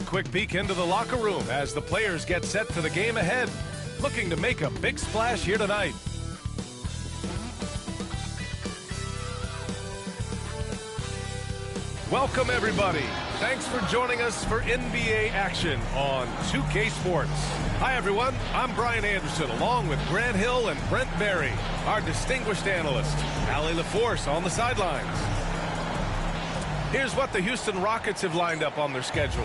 quick peek into the locker room as the players get set for the game ahead, looking to make a big splash here tonight. Welcome, everybody. Thanks for joining us for NBA action on 2K Sports. Hi, everyone. I'm Brian Anderson, along with Grant Hill and Brent Berry, our distinguished analyst, Allie LaForce on the sidelines. Here's what the Houston Rockets have lined up on their schedule.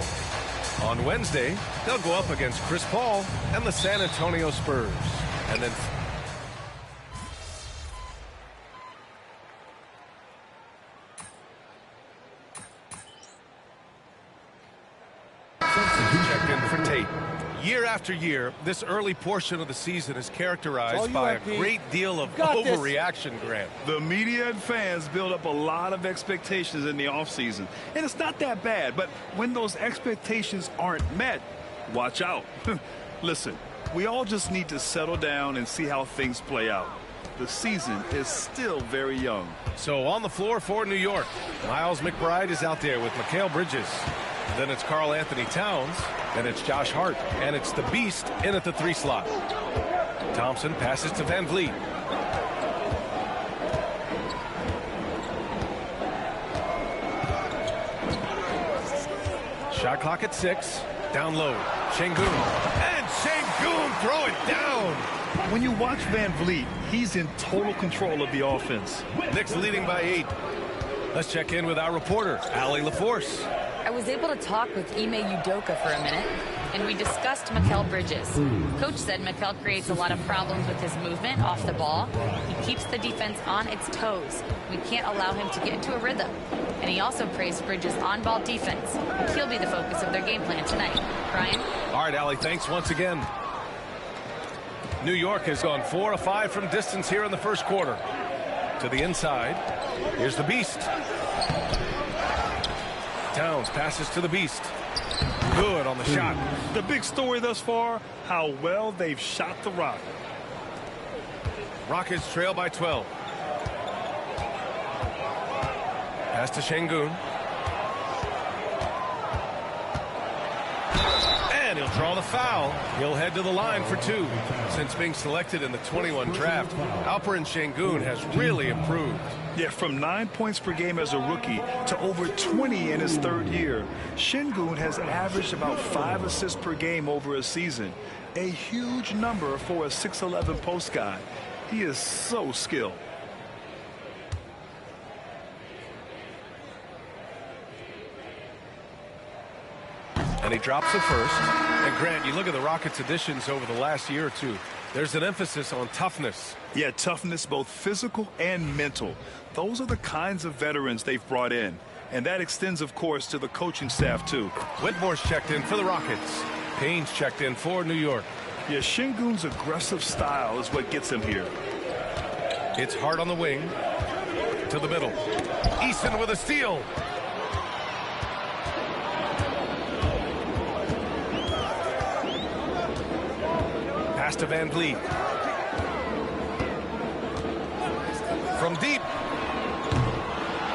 On Wednesday, they'll go up against Chris Paul and the San Antonio Spurs. And then checked in for Tate. Year after year, this early portion of the season is characterized by a great deal of overreaction, Grant. The media and fans build up a lot of expectations in the offseason. And it's not that bad, but when those expectations aren't met, watch out. Listen, we all just need to settle down and see how things play out. The season is still very young. So on the floor for New York, Miles McBride is out there with Mikal Bridges. Then it's Karl Anthony Towns, then it's Josh Hart, and it's the Beast in at the 3 slot. Thompson passes to Van Vliet. Shot clock at 6. Down low. Şengün. And Şengün throw it down. When you watch Van Vliet, he's in total control of the offense. Knicks leading by 8. Let's check in with our reporter, Allie LaForce. I was able to talk with Ime Udoka for a minute, and we discussed Mikal Bridges. Coach said Mikal creates a lot of problems with his movement off the ball. He keeps the defense on its toes. We can't allow him to get into a rhythm. And he also praised Bridges' on-ball defense. He'll be the focus of their game plan tonight. Brian? All right, Allie, thanks once again. New York has gone 4 of 5 from distance here in the first quarter. To the inside, here's the Beast. Towns passes to the Beast. Good on the shot. The big story thus far, how well they've shot the rock. Rockets trail by 12. Pass to Şengün. And he'll draw the foul. He'll head to the line for 2. Since being selected in the 21 draft, Alperen Şengün has really improved. Yeah, from 9 points per game as a rookie to over 20 in his 3rd year. Şengün has averaged about 5 assists per game over a season. A huge number for a 6'11 post guy. He is so skilled. And he drops it first. And Grant, you look at the Rockets' additions over the last year or two. There's an emphasis on toughness. Yeah, toughness, both physical and mental. Those are the kinds of veterans they've brought in. And that extends, of course, to the coaching staff, too. Whitmore's checked in for the Rockets. Payne's checked in for New York. Yeah, Şengün's aggressive style is what gets him here. It's Hart on the wing. To the middle. Eason with a steal. Pass to Van Vliet. From deep.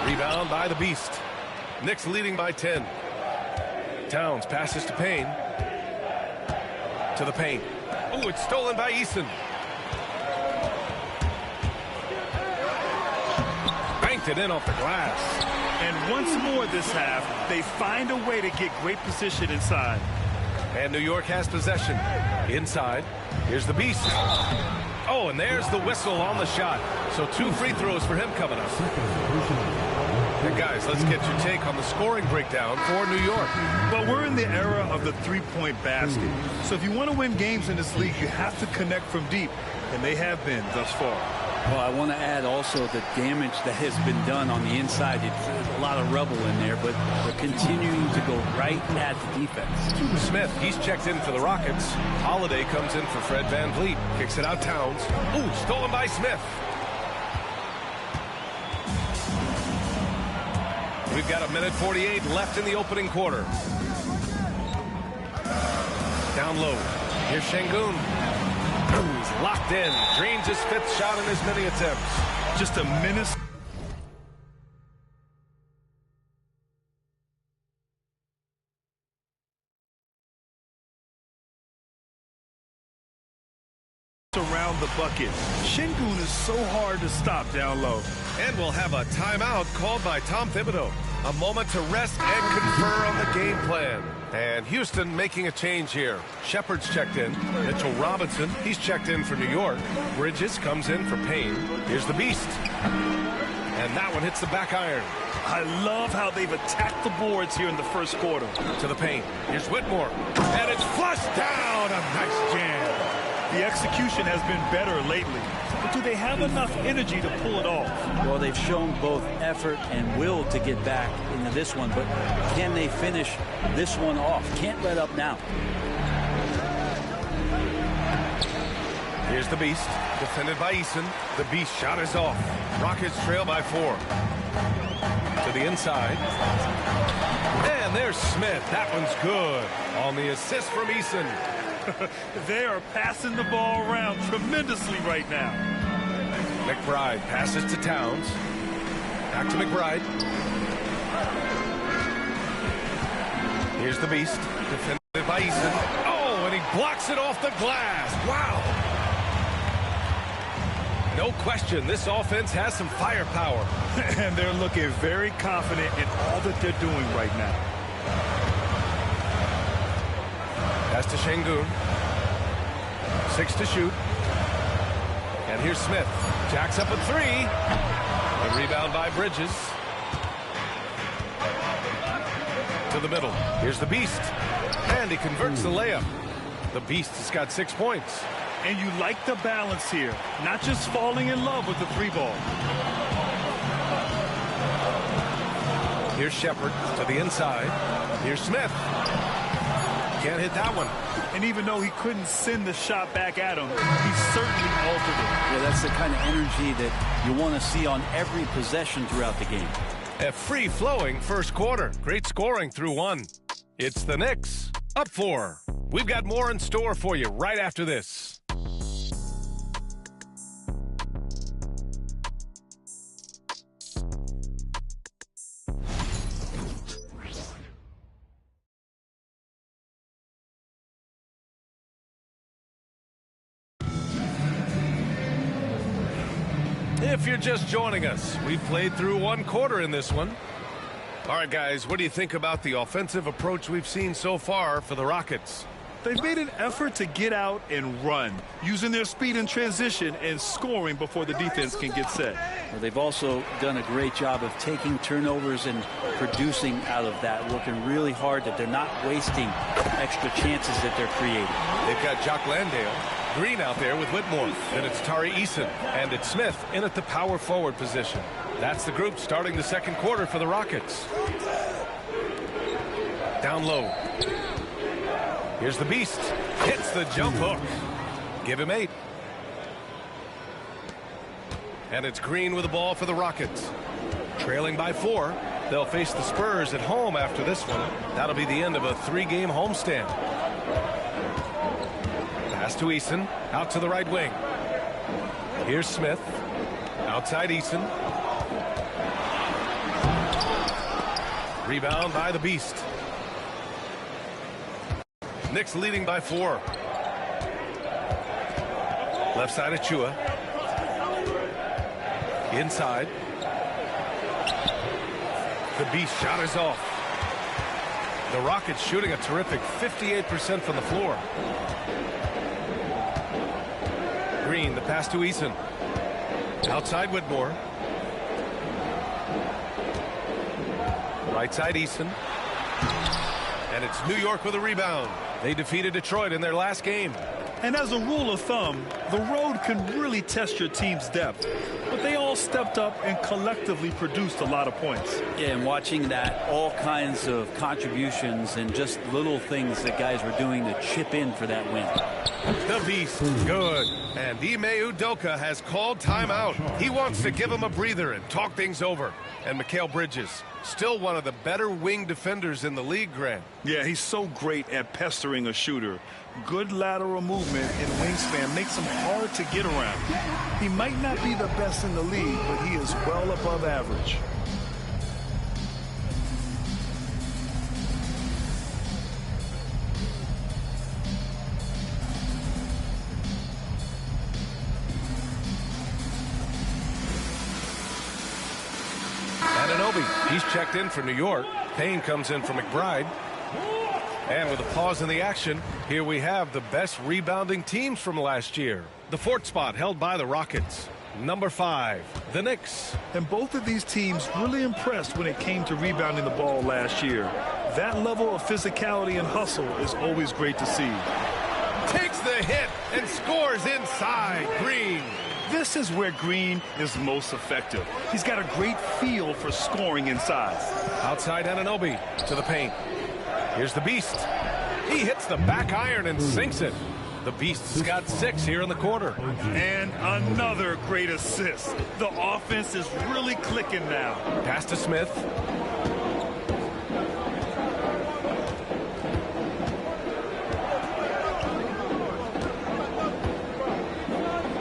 Rebound by the Beast. Knicks leading by 10. Towns passes to Payne. To the paint. Oh, it's stolen by Eason. Banked it in off the glass. And once more this half, they find a way to get great position inside. And New York has possession. Inside. Here's the Beast. Oh, and there's the whistle on the shot. So 2 free throws for him coming up. And guys, let's get your take on the scoring breakdown for New York. But we're in the era of the three-point basket. So if you want to win games in this league, you have to connect from deep. And they have been thus far. Well, I want to add also the damage that has been done on the inside. It's a lot of rubble in there, but they're continuing to go right at the defense. Smith, he's checked in for the Rockets. Holiday comes in for Fred Van Vliet. Kicks it out Towns. Ooh, stolen by Smith. We've got 1:48 left in the opening quarter. Down low. Here's Şengün. He's locked in. Drains his 5th shot in as many attempts. Just a minute. around the bucket. Şengün is so hard to stop down low. And we'll have a timeout called by Tom Thibodeau. A moment to rest and confer on the game plan. And Houston making a change here. Shepard's checked in. Mitchell Robinson, he's checked in for New York. Bridges comes in for Payne. Here's the Beast. And that one hits the back iron. I love how they've attacked the boards here in the first quarter. To the paint. Here's Whitmore. And it's flushed down. A nice jam. The execution has been better lately. But do they have enough energy to pull it off? Well, they've shown both effort and will to get back into this one, but can they finish this one off? Can't let up now. Here's the Beast, defended by Eason. The Beast shot is off. Rockets trail by 4. To the inside. And there's Smith. That one's good. On the assist from Eason. They are passing the ball around tremendously right now. McBride passes to Towns. Back to McBride. Here's the Beast, defended by Eason. Oh, and he blocks it off the glass. Wow. No question, this offense has some firepower. And they're looking very confident in all that they're doing right now. Pass to Şengün. 6 to shoot. And here's Smith. Jacks up a 3. The rebound by Bridges. To the middle. Here's the Beast. And he converts the layup. The Beast has got 6 points. And you like the balance here. Not just falling in love with the 3-ball. Here's Shepard to the inside. Here's Smith. Can't hit that one. And even though he couldn't send the shot back at him, he certainly altered it. Yeah, that's the kind of energy that you want to see on every possession throughout the game. A free-flowing first quarter. Great scoring through 1. It's the Knicks up 4. We've got more in store for you right after this. If you're just joining us, we've played through 1 quarter in this one. All right, guys, what do you think about the offensive approach we've seen so far for the Rockets? They've made an effort to get out and run, using their speed in transition and scoring before the defense can get set. Well, they've also done a great job of taking turnovers and producing out of that, working really hard that they're not wasting extra chances that they're creating. They've got Jock Landale. Green out there with Whitmore. Then it's Tari Eason. And it's Smith in at the power forward position. That's the group starting the second quarter for the Rockets. Down low. Here's the Beast. Hits the jump hook. Give him 8. And it's Green with the ball for the Rockets. Trailing by 4. They'll face the Spurs at home after this one. That'll be the end of a 3-game homestand. Pass to Eason, out to the right wing. Here's Smith, outside Eason. Rebound by the Beast. Knicks leading by 4. Left side of Chua. Inside. The Beast shot is off. The Rockets shooting a terrific 58% from the floor. Green, the pass to Eason. Outside Whitmore. Right side Eason. And it's New York with a rebound. They defeated Detroit in their last game. And as a rule of thumb, the road can really test your team's depth. But they all stepped up and collectively produced a lot of points. Yeah, and watching that, all kinds of contributions and just little things that guys were doing to chip in for that win. The Beast, good. And Ime Udoka has called timeout. He wants to give him a breather and talk things over. And Mikal Bridges, still one of the better wing defenders in the league, Grant. Yeah, he's so great at pestering a shooter. Good lateral movement and wingspan makes him hard to get around. He might not be the best in the league, but he is well above average. Anunoby. He's checked in for New York. Payne comes in for McBride. And with a pause in the action, here we have the best rebounding teams from last year. The fourth spot held by the Rockets. Number 5, the Knicks. And both of these teams really impressed when it came to rebounding the ball last year. That level of physicality and hustle is always great to see. Takes the hit and scores inside. Green. This is where Green is most effective. He's got a great feel for scoring inside. Outside Anunoby to the paint. Here's the Beast. He hits the back iron and sinks it. The Beast's got 6 here in the quarter. And another great assist. The offense is really clicking now. Pass to Smith.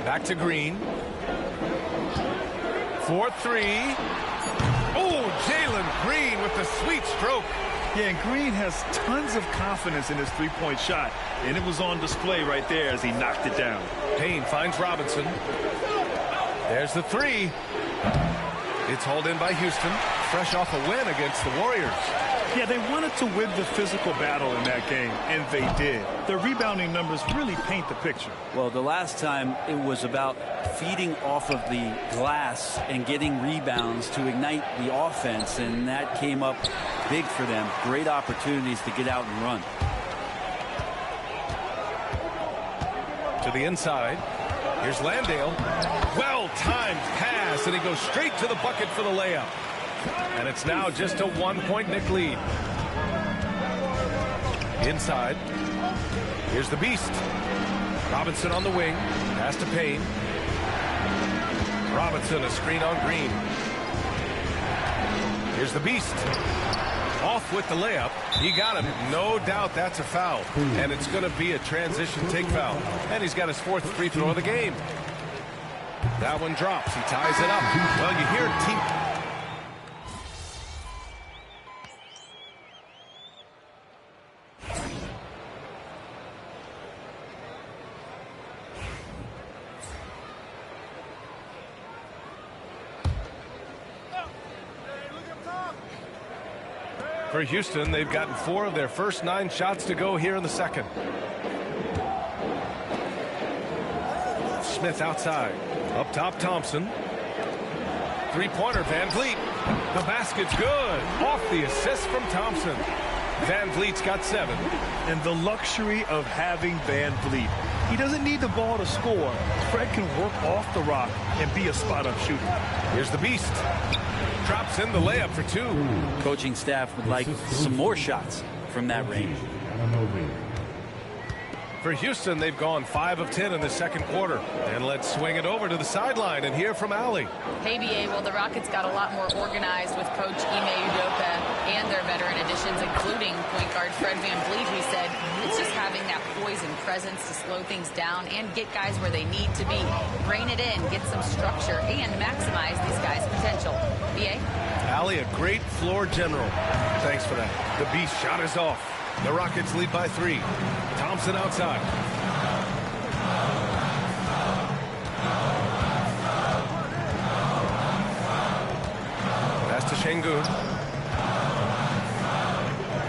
Back to Green. 4-3. Oh, Jalen Green with the sweet stroke. Yeah, and Green has tons of confidence in his three-point shot, and it was on display right there as he knocked it down. Payne finds Robinson. There's the 3. It's hauled in by Houston, fresh off a win against the Warriors. Yeah, they wanted to win the physical battle in that game, and they did. Their rebounding numbers really paint the picture. Well, the last time it was about feeding off of the glass and getting rebounds to ignite the offense, and that came up big for them. Great opportunities to get out and run. To the inside. Here's Landale. Well-timed pass, and he goes straight to the bucket for the layup. And it's now just a 1-point Knick lead. Inside. Here's the Beast. Robinson on the wing. Pass to Payne. Robinson, a screen on Green. Here's the Beast. Off with the layup. He got him. No doubt that's a foul. And it's going to be a transition take foul. And he's got his 4th free throw of the game. That one drops. He ties it up. Well, you hear team... For Houston, they've gotten 4 of their first 9 shots to go here in the second. Smith outside. Up top, Thompson. Three-pointer, Van Vliet. The basket's good. Off the assist from Thompson. Van Vliet's got 7. And the luxury of having Van Vliet. He doesn't need the ball to score. Fred can work off the rock and be a spot-up shooter. Here's the Beast. Drops in the layup for 2. Coaching staff would like some more shots from that range. For Houston, they've gone 5 of 10 in the second quarter. And let's swing it over to the sideline and hear from Allie. Hey, BA, well, the Rockets got a lot more organized with Coach Ime Udoka and their veteran additions, including point guard Fred Van Vliet, who said it's just having that poise and presence to slow things down and get guys where they need to be. Rein it in, get some structure, and maximize these guys' potential. BA? Allie, a great floor general. Thanks for that. The Beast shot is off. The Rockets lead by 3. Thompson outside. Pass to Şengün.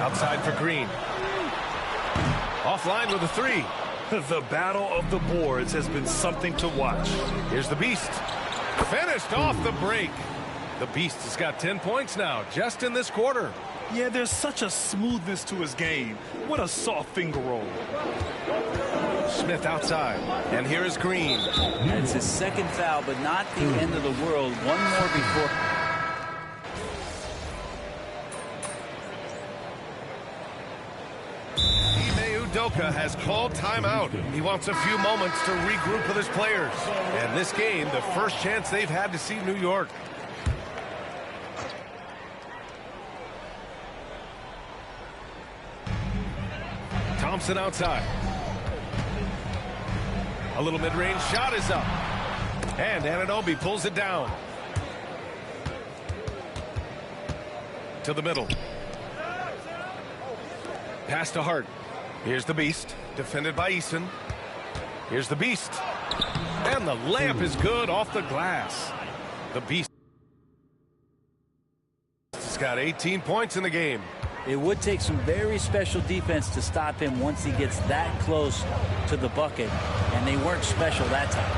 Outside for Green. Offline with a 3. The battle of the boards has been something to watch. Here's the Beast. Finished off the break. The Beast has got 10 points now, just in this quarter. Yeah, there's such a smoothness to his game. What a soft finger roll. Smith outside. And here is Green. It's his 2nd foul, but not the end of the world. One more before. Ime Udoka has called timeout. He wants a few moments to regroup with his players. And this game, the first chance they've had to see New York. Thompson outside. A little mid-range shot is up. And Anunoby pulls it down. To the middle. Pass to Hart. Here's the Beast. Defended by Eason. Here's the Beast. And the layup is good off the glass. The Beast. He's got 18 points in the game. It would take some very special defense to stop him once he gets that close to the bucket, and they weren't special that time.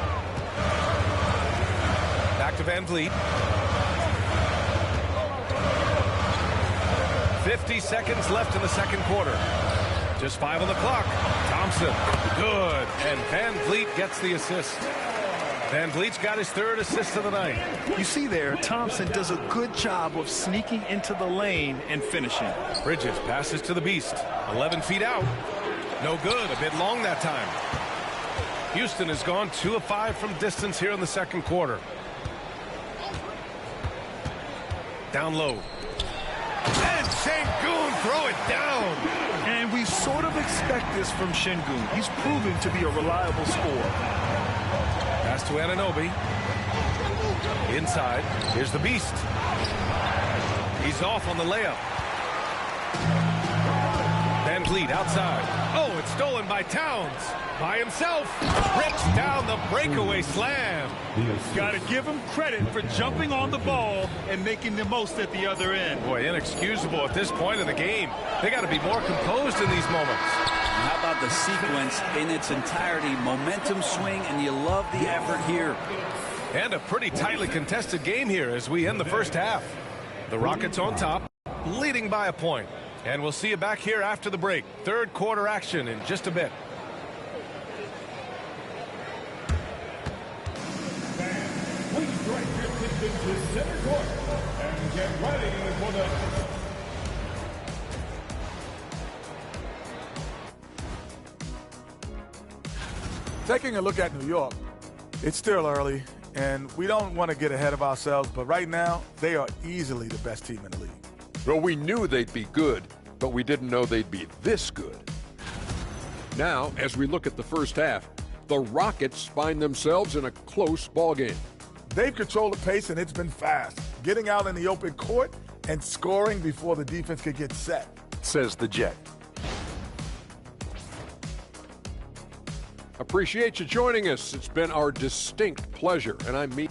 Back to Van Vliet. 50 seconds left in the second quarter. Just 5 on the clock. Thompson, good. And Van Vliet gets the assist. Van Vliet's got his 3rd assist of the night. You see there, Thompson does a good job of sneaking into the lane and finishing. Bridges passes to the Beast. 11 feet out. No good. A bit long that time. Houston has gone 2 of 5 from distance here in the second quarter. Down low. And Şengün throw it down. And we sort of expect this from Şengün. He's proven to be a reliable scorer. Pass to Anunoby. Inside. Here's the Beast. He's off on the layup. Van Vliet outside. Oh, it's stolen by Towns. By himself. Rips down the breakaway slam. Got to give him credit for jumping on the ball and making the most at the other end. Boy, inexcusable at this point in the game. They got to be more composed in these moments. How about the sequence in its entirety? Momentum swing, and you love the effort here. And a pretty tightly contested game here as we end the first half. The Rockets on top, leading by a point. And we'll see you back here after the break. Third quarter action in just a bit. Please direct your attention to center court and get ready for the... Taking a look at New York, it's still early, and we don't want to get ahead of ourselves, but right now, they are easily the best team in the league. Well, we knew they'd be good, but we didn't know they'd be this good. Now, as we look at the first half, the Rockets find themselves in a close ballgame. They've controlled the pace, and it's been fast, getting out in the open court and scoring before the defense could get set, says the Jet. Appreciate you joining us. It's been our distinct pleasure, and I'm me.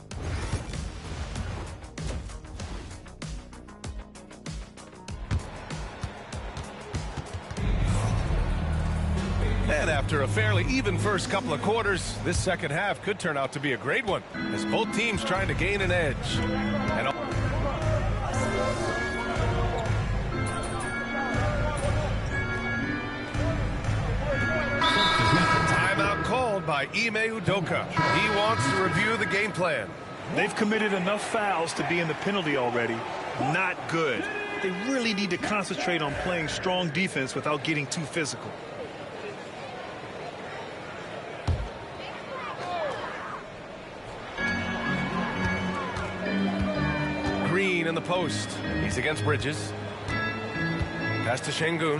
And after a fairly even first couple of quarters, this second half could turn out to be a great one as both teams trying to gain an edge. And timeout called by Ime Udoka. He wants to review the game plan. They've committed enough fouls to be in the penalty already. Not good. They really need to concentrate on playing strong defense without getting too physical. Green in the post. He's against Bridges. Pass to Şengün.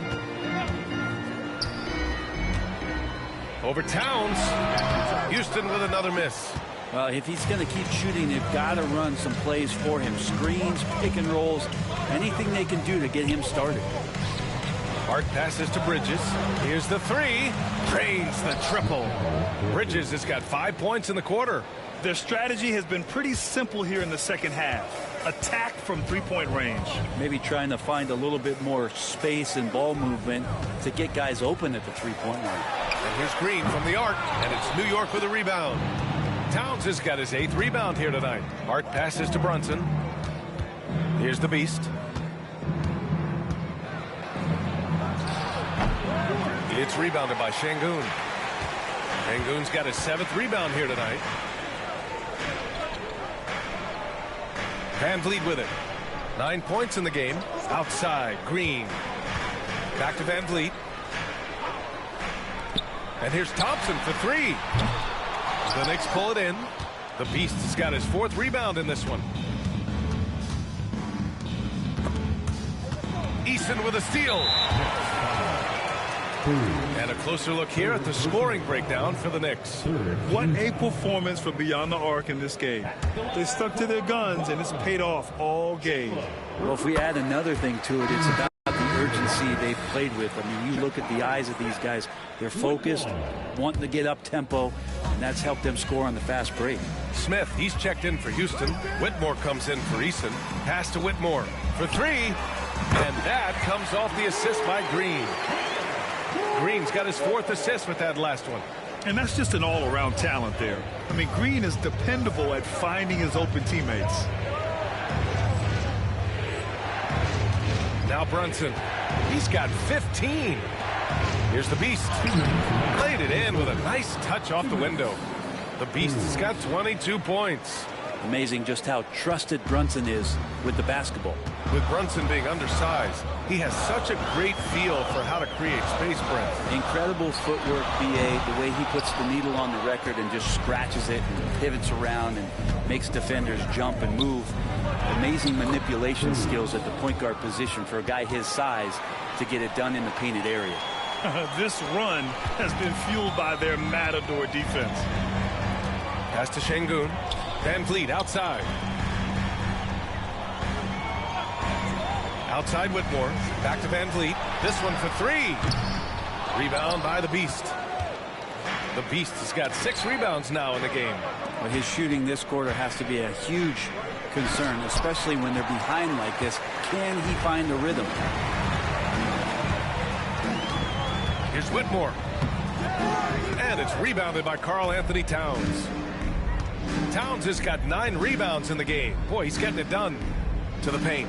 Over Towns. Houston with another miss. Well, if he's going to keep shooting, they've got to run some plays for him. Screens, pick and rolls, anything they can do to get him started. Hart passes to Bridges. Here's the three. Drains the triple. Bridges has got 5 points in the quarter. Their strategy has been pretty simple here in the second half. Attack from three-point range. Maybe trying to find a little bit more space and ball movement to get guys open at the three-point line. And here's Green from the arc, and it's New York with a rebound. Towns has got his 8th rebound here tonight. Hart passes to Brunson. Here's the Beast. It's rebounded by Şengün. Şengün's got his 7th rebound here tonight. Van Vliet with it. 9 points in the game. Outside, Green. Back to Van Vliet. And here's Thompson for 3. The Knicks pull it in. The Beast has got his 4th rebound in this one. Eason with a steal. And a closer look here at the scoring breakdown for the Knicks. What a performance from beyond the arc in this game. They stuck to their guns, and it's paid off all game. Well, if we add another thing to it, it's about the urgency they've played with. I mean, you look at the eyes of these guys. They're focused, wanting to get up tempo, and that's helped them score on the fast break. Smith, he's checked in for Houston. Whitmore comes in for Eason. Pass to Whitmore for three. And that comes off the assist by Green. Green's got his 4th assist with that last one. And that's just an all-around talent there. I mean, Green is dependable at finding his open teammates. Now Brunson. He's got 15. Here's the Beast. Played it in with a nice touch off the window. The Beast has got 22 points. Amazing just how trusted Brunson is with the basketball. With Brunson being undersized, he has such a great feel for how to create space, Brent. Incredible footwork, BA, the way he puts the needle on the record and just scratches it and pivots around and makes defenders jump and move. Amazing manipulation skills at the point guard position for a guy his size to get it done in the painted area. This run has been fueled by their Matador defense. Pass to Şengün. Van Vliet outside. Outside Whitmore. Back to Van Vliet. This one for three. Rebound by the Beast. The Beast has got 6 rebounds now in the game. But his shooting this quarter has to be a huge concern, especially when they're behind like this. Can he find the rhythm? Here's Whitmore. And it's rebounded by Karl Anthony Towns. Towns has got 9 rebounds in the game. Boy, he's getting it done to the paint.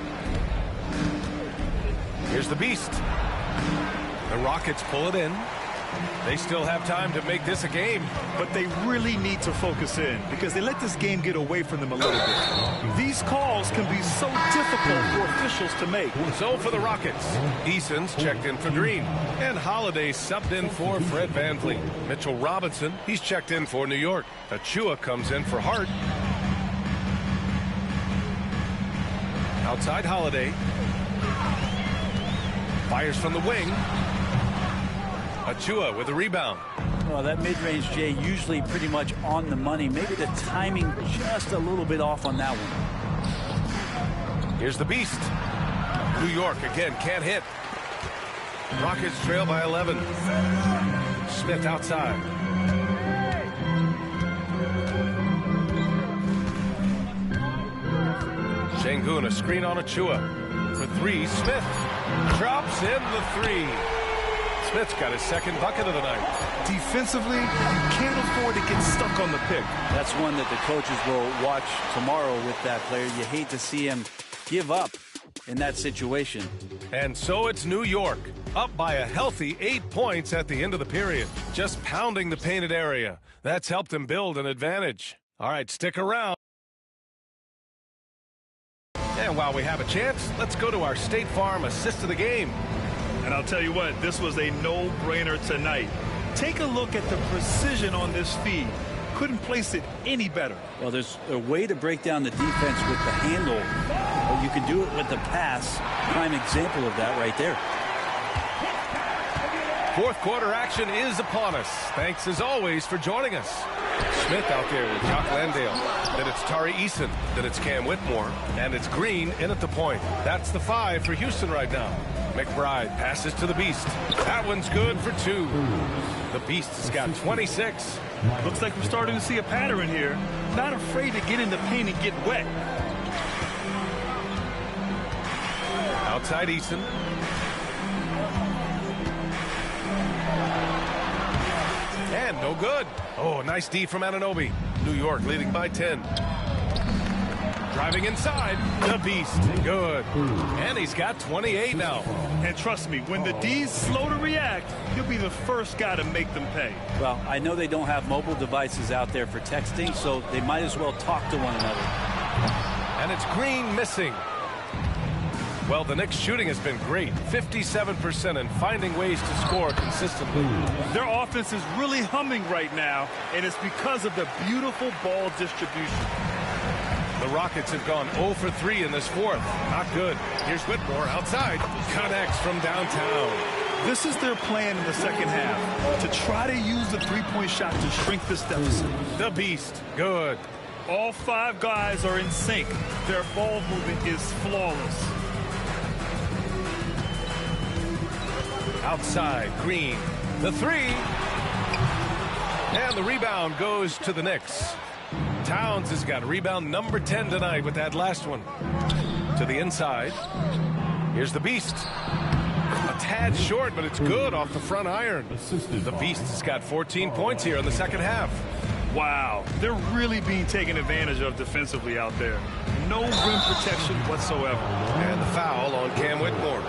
Here's the Beast. The Rockets pull it in. They still have time to make this a game. But they really need to focus in because they let this game get away from them a little bit. These calls can be so difficult for officials to make. So for the Rockets, Eason's checked in for Green. And Holiday subbed in for Fred VanVleet. Mitchell Robinson, he's checked in for New York. Achua comes in for Hart. Outside Holiday. Fires from the wing. Achua with a rebound. Well, that mid-range, Jay, usually pretty much on the money. Maybe the timing just a little bit off on that one. Here's the Beast. New York again can't hit. Rockets trail by 11. Smith outside. Şengün, a screen on Achua. For three, Smith drops in the three. Smith's got his 2nd bucket of the night. Defensively, you can't afford to get stuck on the pick. That's one that the coaches will watch tomorrow with that player. You hate to see him give up in that situation. And so it's New York, up by a healthy 8 points at the end of the period. Just pounding the painted area. That's helped him build an advantage. All right, stick around. And while we have a chance, let's go to our State Farm assist of the game. And I'll tell you what, this was a no-brainer tonight. Take a look at the precision on this feed. Couldn't place it any better. Well, there's a way to break down the defense with the handle. Or you can do it with the pass. Prime example of that right there. 4th quarter action is upon us. Thanks as always for joining us. Smith out there with Jock Landale. Then it's Tari Eason. Then it's Cam Whitmore. And it's Green in at the point. That's the 5 for Houston right now. McBride passes to the Beast. That one's good for 2. The Beast has got 26. Looks like we're starting to see a pattern here. Not afraid to get in the paint and get wet. Outside Eason. And no good. Oh, nice D from Anunoby. New York leading by 10. Driving inside, the Beast. Good. And he's got 28 now. And trust me, when the D's slow to react, he'll be the first guy to make them pay. Well, I know they don't have mobile devices out there for texting, so they might as well talk to one another. And it's Green missing. Well, the Knicks' shooting has been great. 57% and finding ways to score consistently. Their offense is really humming right now, and it's because of the beautiful ball distribution. The Rockets have gone 0 for 3 in this 4th. Not good. Here's Whitmore outside. Connects from downtown. This is their plan in the 2nd half, to try to use the three-point shot to shrink this deficit. The Beast. Good. All 5 guys are in sync. Their ball movement is flawless. Outside, Green. The three. And the rebound goes to the Knicks. Towns has got rebound number 10 tonight with that last one. To the inside. Here's the Beast. A tad short, but it's good off the front iron. The Beast has got 14 points here in the second half. Wow, they're really being taken advantage of defensively out there. No rim protection whatsoever. And the foul on Cam Whitmore.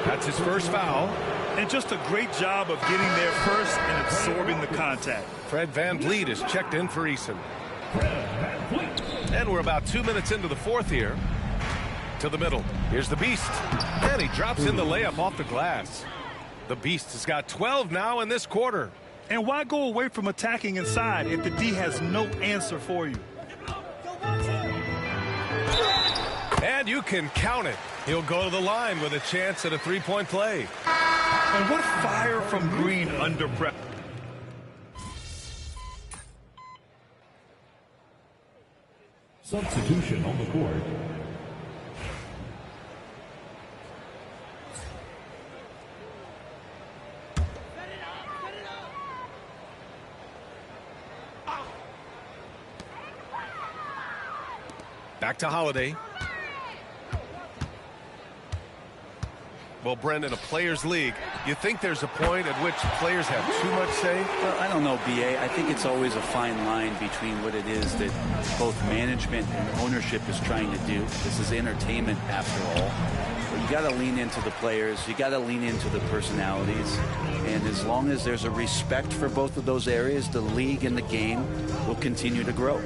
That's his first foul. And just a great job of getting there first and absorbing the contact. Fred VanVleet is checked in for Eason. And we're about 2 minutes into the fourth here. To the middle. Here's the Beast. And he drops in the layup off the glass. The Beast has got 12 now in this quarter. And why go away from attacking inside if the D has no answer for you? And you can count it. He'll go to the line with a chance at a three-point play. And what fire from Green under pressure. Substitution on the court. Back to Holiday. Well, Brent, in a players' league, you think there's a point at which players have too much say? Well, I don't know, B.A. I think it's always a fine line between what it is that both management and ownership is trying to do. This is entertainment after all. But you got to lean into the players. You got to lean into the personalities. And as long as there's a respect for both of those areas, the league and the game will continue to grow.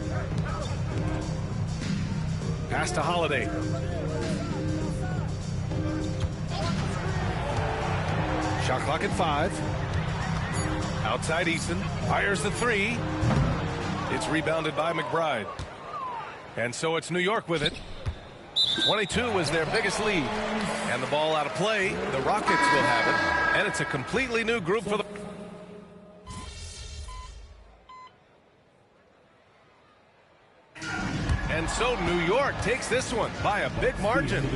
Pass to Holiday. Shot clock at 5. Outside Eason. Fires the three. It's rebounded by McBride. And so it's New York with it. 22 was their biggest lead. And the ball out of play. The Rockets will have it. And it's a completely new group for the... And so New York takes this one by a big margin.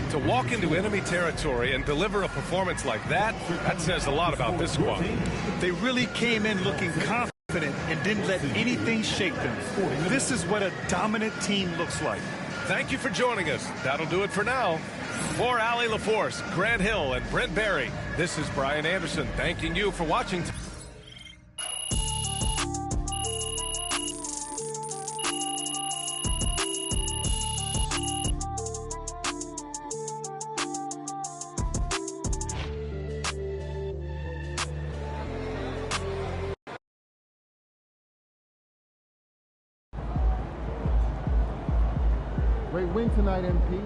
To walk into enemy territory and deliver a performance like that, that says a lot about this squad. They really came in looking confident and didn't let anything shake them. This is what a dominant team looks like. Thank you for joining us. That'll do it for now. For Allie LaForce, Grant Hill, and Brent Barry, this is Brian Anderson thanking you for watching. Great win tonight, MP.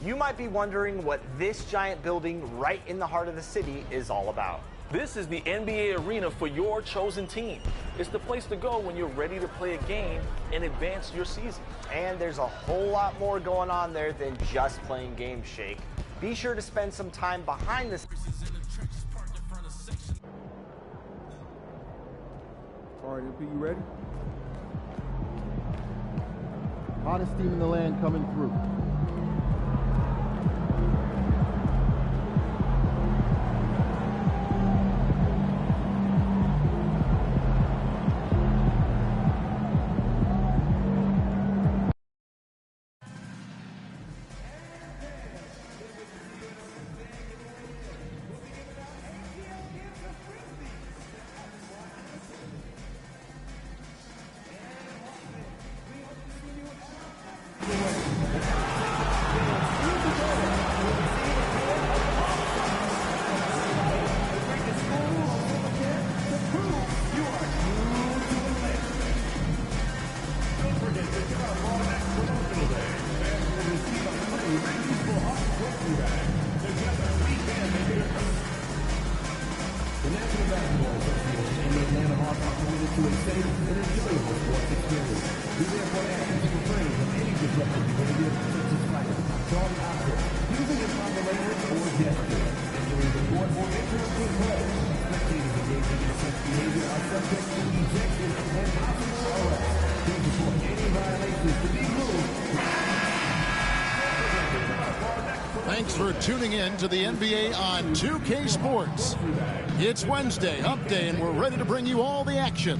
You might be wondering what this giant building right in the heart of the city is all about. This is the NBA arena for your chosen team. It's the place to go when you're ready to play a game and advance your season. And there's a whole lot more going on there than just playing games, Shake. Be sure to spend some time behind the scenes. All right, LP, you ready? Hottest team in the land coming through. Thanks for tuning in to the NBA on 2K Sports. It's Wednesday, Hump Day, and we're ready to bring you all the action.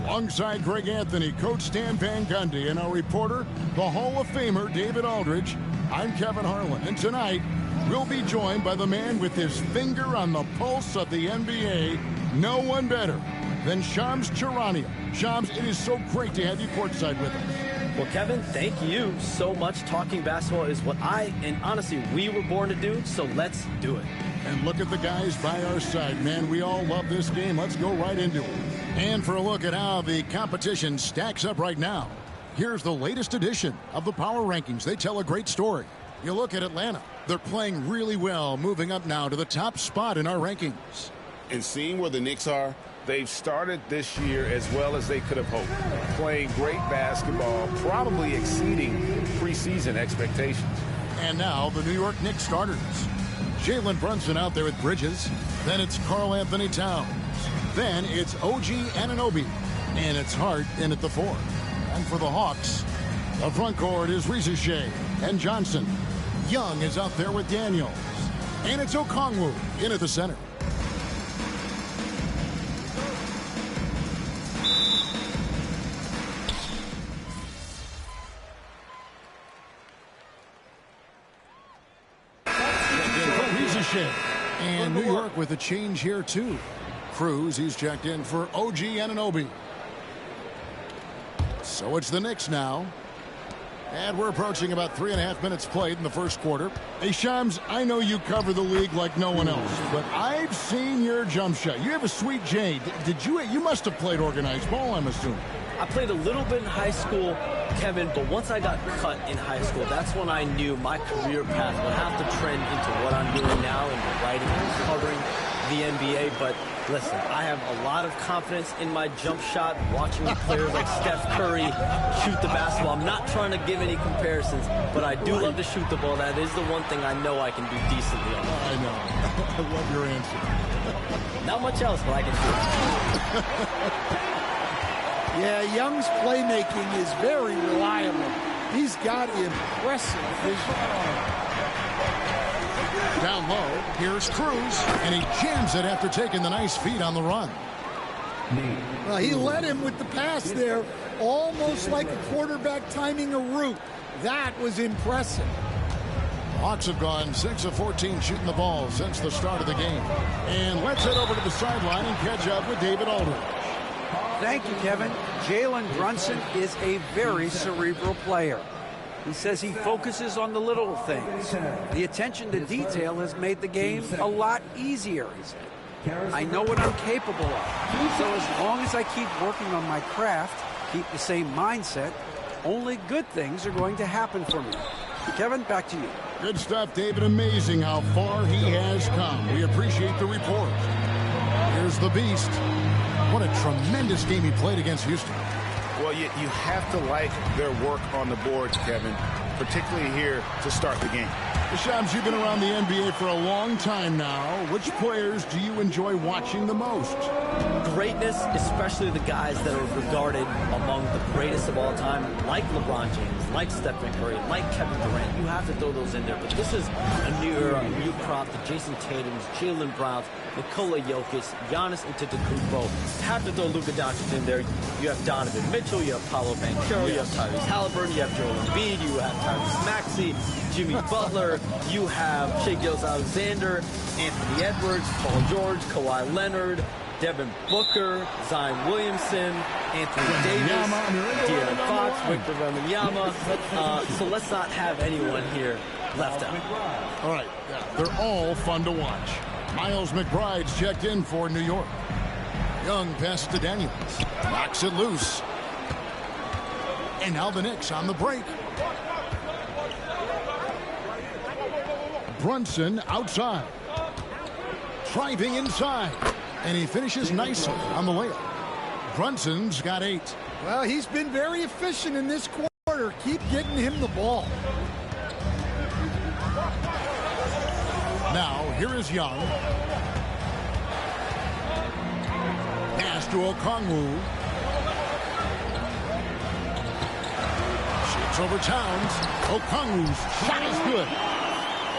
Alongside Greg Anthony, Coach Stan Van Gundy, and our reporter, the Hall of Famer David Aldridge, I'm Kevin Harlan. And tonight, we'll be joined by the man with his finger on the pulse of the NBA, no one better than Shams Charania. Shams, it is so great to have you courtside with us. Well, Kevin, thank you so much. Talking basketball is what and honestly, we were born to do, so let's do it. And look at the guys by our side, man. We all love this game. Let's go right into it. And for a look at how the competition stacks up right now, here's the latest edition of the Power Rankings. They tell a great story. You look at Atlanta. They're playing really well, moving up now to the top spot in our rankings. And seeing where the Knicks are, they've started this year as well as they could have hoped. Playing great basketball, probably exceeding preseason expectations. And now the New York Knicks starters. Jalen Brunson out there with Bridges. Then it's Karl Anthony Towns. Then it's OG Anunoby. And it's Hart in at the 4. And for the Hawks, the front court is Risache and Johnson. Young is out there with Daniels. And it's Okongwu in at the center. And New York with a change here, too. Cruz, he's checked in for OG Anunoby. So it's the Knicks now. And we're approaching about 3.5 minutes played in the first quarter. Hey, Shams, I know you cover the league like no one else, but I've seen your jump shot. You have a sweet J. You must have played organized ball, I'm assuming. I played a little bit in high school, Kevin, but once I got cut in high school, that's when I knew my career path would have to trend into what I'm doing now in the writing and covering the NBA. But listen, I have a lot of confidence in my jump shot, watching players like Steph Curry shoot the basketball. I'm not trying to give any comparisons, but I do love to shoot the ball. That is the one thing I know I can do decently on. I know. I love your answer. Not much else, but I can do it. Yeah, Young's playmaking is very reliable. He's got impressive vision. Down low, here's Cruz, and he jams it after taking the nice feed on the run. Well, he led him with the pass there, almost like a quarterback timing a route. That was impressive. Hawks have gone 6 of 14 shooting the ball since the start of the game. And let's head over to the sideline and catch up with David Aldridge. Thank you, Kevin. Jalen Brunson is a very cerebral player. He says he focuses on the little things. The attention to detail has made the game a lot easier, he said. I know what I'm capable of. So as long as I keep working on my craft, keep the same mindset, only good things are going to happen for me. Kevin, back to you. Good stuff, David. Amazing how far he has come. We appreciate the report. Here's the Beast. What a tremendous game he played against Houston. Well, you have to like their work on the boards, Kevin, particularly here to start the game. Shams, you've been around the NBA for a long time now. Which players do you enjoy watching the most? Greatness, especially the guys that are regarded among the greatest of all time, like LeBron James, like Stephen Curry, like Kevin Durant. You have to throw those in there. But this is a new era, a new crop. The Jason Tatums, Jaylen Browns, Nikola Jokic, Giannis Antetokounmpo. Have to throw Luka Doncic in there. You have Donovan Mitchell, you have Paolo Banchero, you have Tyrese Halliburton, you have Joel Embiid, you have Tyrese Maxey, Jimmy Butler, you have Shai Gilgeous-Alexander, Anthony Edwards, Paul George, Kawhi Leonard, Devin Booker, Zion Williamson, Anthony Davis, De'Aaron Fox, Victor Wembanyama. So let's not have anyone here left out. All right, they're all fun to watch. Miles McBride's checked in for New York. Young passes to Daniels, knocks it loose. And now the Knicks on the break. Brunson outside. Driving inside. And he finishes nicely on the layup. Brunson's got 8. Well, he's been very efficient in this quarter. Keep getting him the ball. Now, here is Young. Pass to Okongwu. Shoots over Towns. Okongwu's shot is good.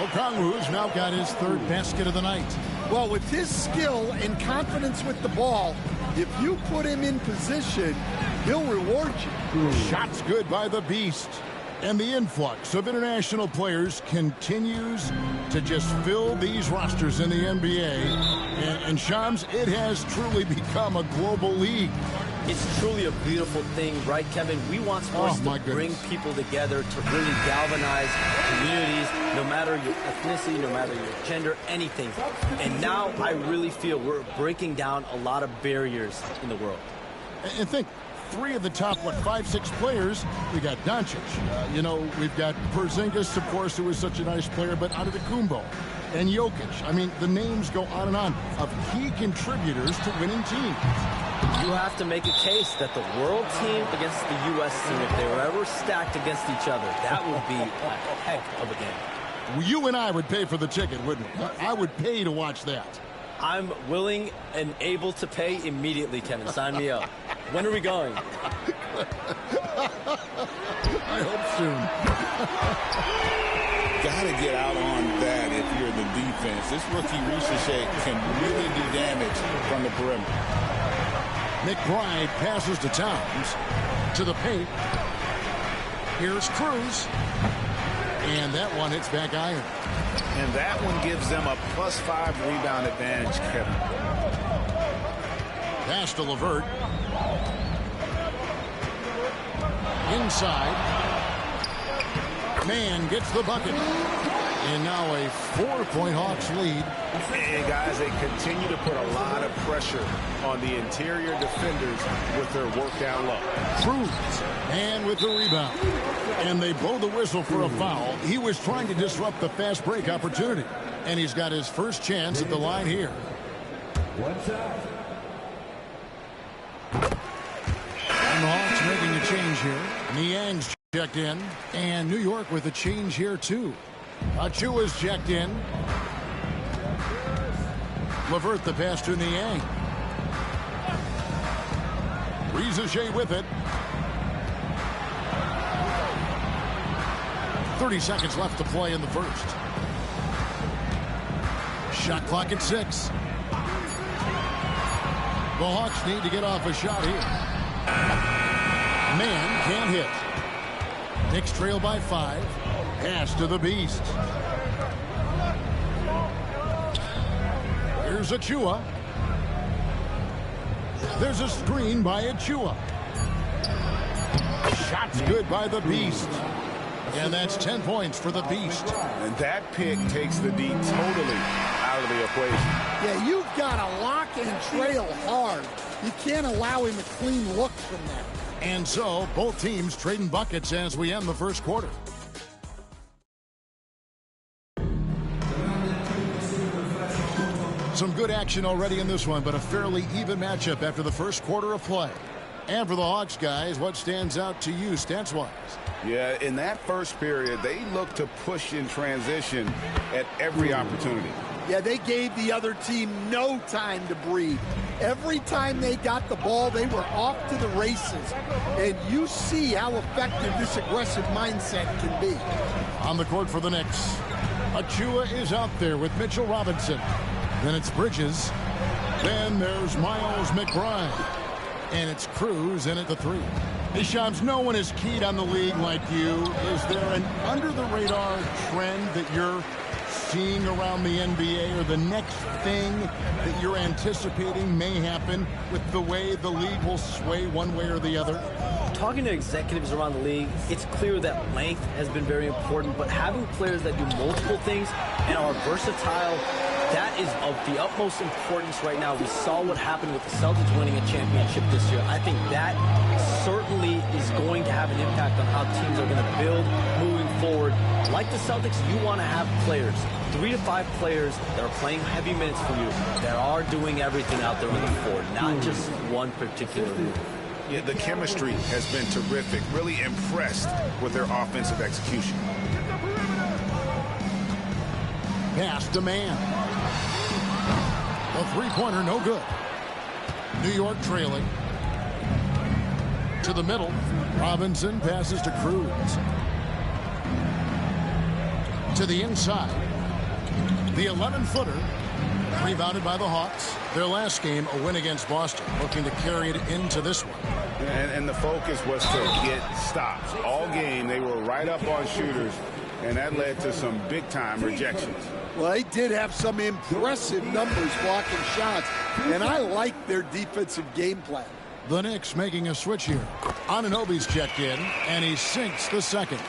Okongwu's now got his 3rd basket of the night. Well, with his skill and confidence with the ball, if you put him in position, he'll reward you. Shots good by the Beast. And the influx of international players continues to just fill these rosters in the NBA. And Shams, it has truly become a global league. It's truly a beautiful thing, right, Kevin? We want sports to bring people together, to really galvanize communities, no matter your ethnicity, no matter your gender, anything. And now I really feel we're breaking down a lot of barriers in the world. And think, 3 of the top, 5, 6 players, we got Doncic. We've got Porzingis, of course, who is such a nice player, but Antetokounmpo and Jokic. I mean, the names go on of key contributors to winning teams. You have to make a case that the world team against the U.S. team, if they were ever stacked against each other, that would be a heck of a game. You and I would pay for the ticket, wouldn't we? I would pay to watch that. I'm willing and able to pay immediately, Kevin. Sign me up. When are we going? I hope soon. Got to get out on that if you're the defense. This rookie Ricochet can really do damage from the perimeter. McBride passes to Towns. To the paint. Here's Cruz. And that one hits back iron. And that one gives them a +5 rebound advantage, Kevin. Pass to LeVert. Inside. Man gets the bucket. And now a 4-point Hawks lead. And guys, they continue to put a lot of pressure on the interior defenders with their work down low. Cruz, and with the rebound. And they blow the whistle for a foul. He was trying to disrupt the fast break opportunity. And he's got his first chance at the line here. And the Hawks making a change here. Niang's checked in. And New York with a change here, too. Achua's checked in. LeVert the pass to Niang. Ricochet with it. 30 seconds left to play in the first. Shot clock at 6. The Hawks need to get off a shot here. Man can't hit. Knicks trail by 5. Pass to the Beast. Here's Achua. There's a screen by Achua. Shots good by the Beast. And that's 10 points for the Beast. And that pick takes the D totally out of the equation. Yeah, you've got to lock and trail hard. You can't allow him a clean look from that. And so, both teams trading buckets as we end the first quarter. Some good action already in this one, but a fairly even matchup after the first quarter of play. And for the Hawks, guys, what stands out to you stats-wise? Yeah, in that first period, they looked to push in transition at every opportunity. Yeah, they gave the other team no time to breathe. Every time they got the ball, they were off to the races. And you see how effective this aggressive mindset can be. On the court for the Knicks, Achua is out there with Mitchell Robinson. Then it's Bridges. Then there's Miles McBride. And it's Cruz in at the three. Hey, Shams, no one is keyed on the league like you. Is there an under-the-radar trend that you're seeing around the NBA, or the next thing that you're anticipating may happen with the way the league will sway one way or the other? Talking to executives around the league, it's clear that length has been very important, but having players that do multiple things and are versatile, that is of the utmost importance right now. We saw what happened with the Celtics winning a championship this year. I think that certainly is going to have an impact on how teams are going to build moving forward. Like the Celtics, you want to have players, 3 to 5 players that are playing heavy minutes for you, that are doing everything out there on the floor, not just one particular move. Yeah, the chemistry has been terrific. Really impressed with their offensive execution. Pass to man. A three-pointer, no good. New York trailing. To the middle. Robinson passes to Cruz. To the inside. The 11-footer. Rebounded by the Hawks. Their last game, a win against Boston. Looking to carry it into this one. And the focus was to get stops. All game, they were right up on shooters, and that led to some big-time rejections. Well, they did have some impressive numbers blocking shots, and I like their defensive game plan. The Knicks making a switch here. Anunoby's checked in, and he sinks the second.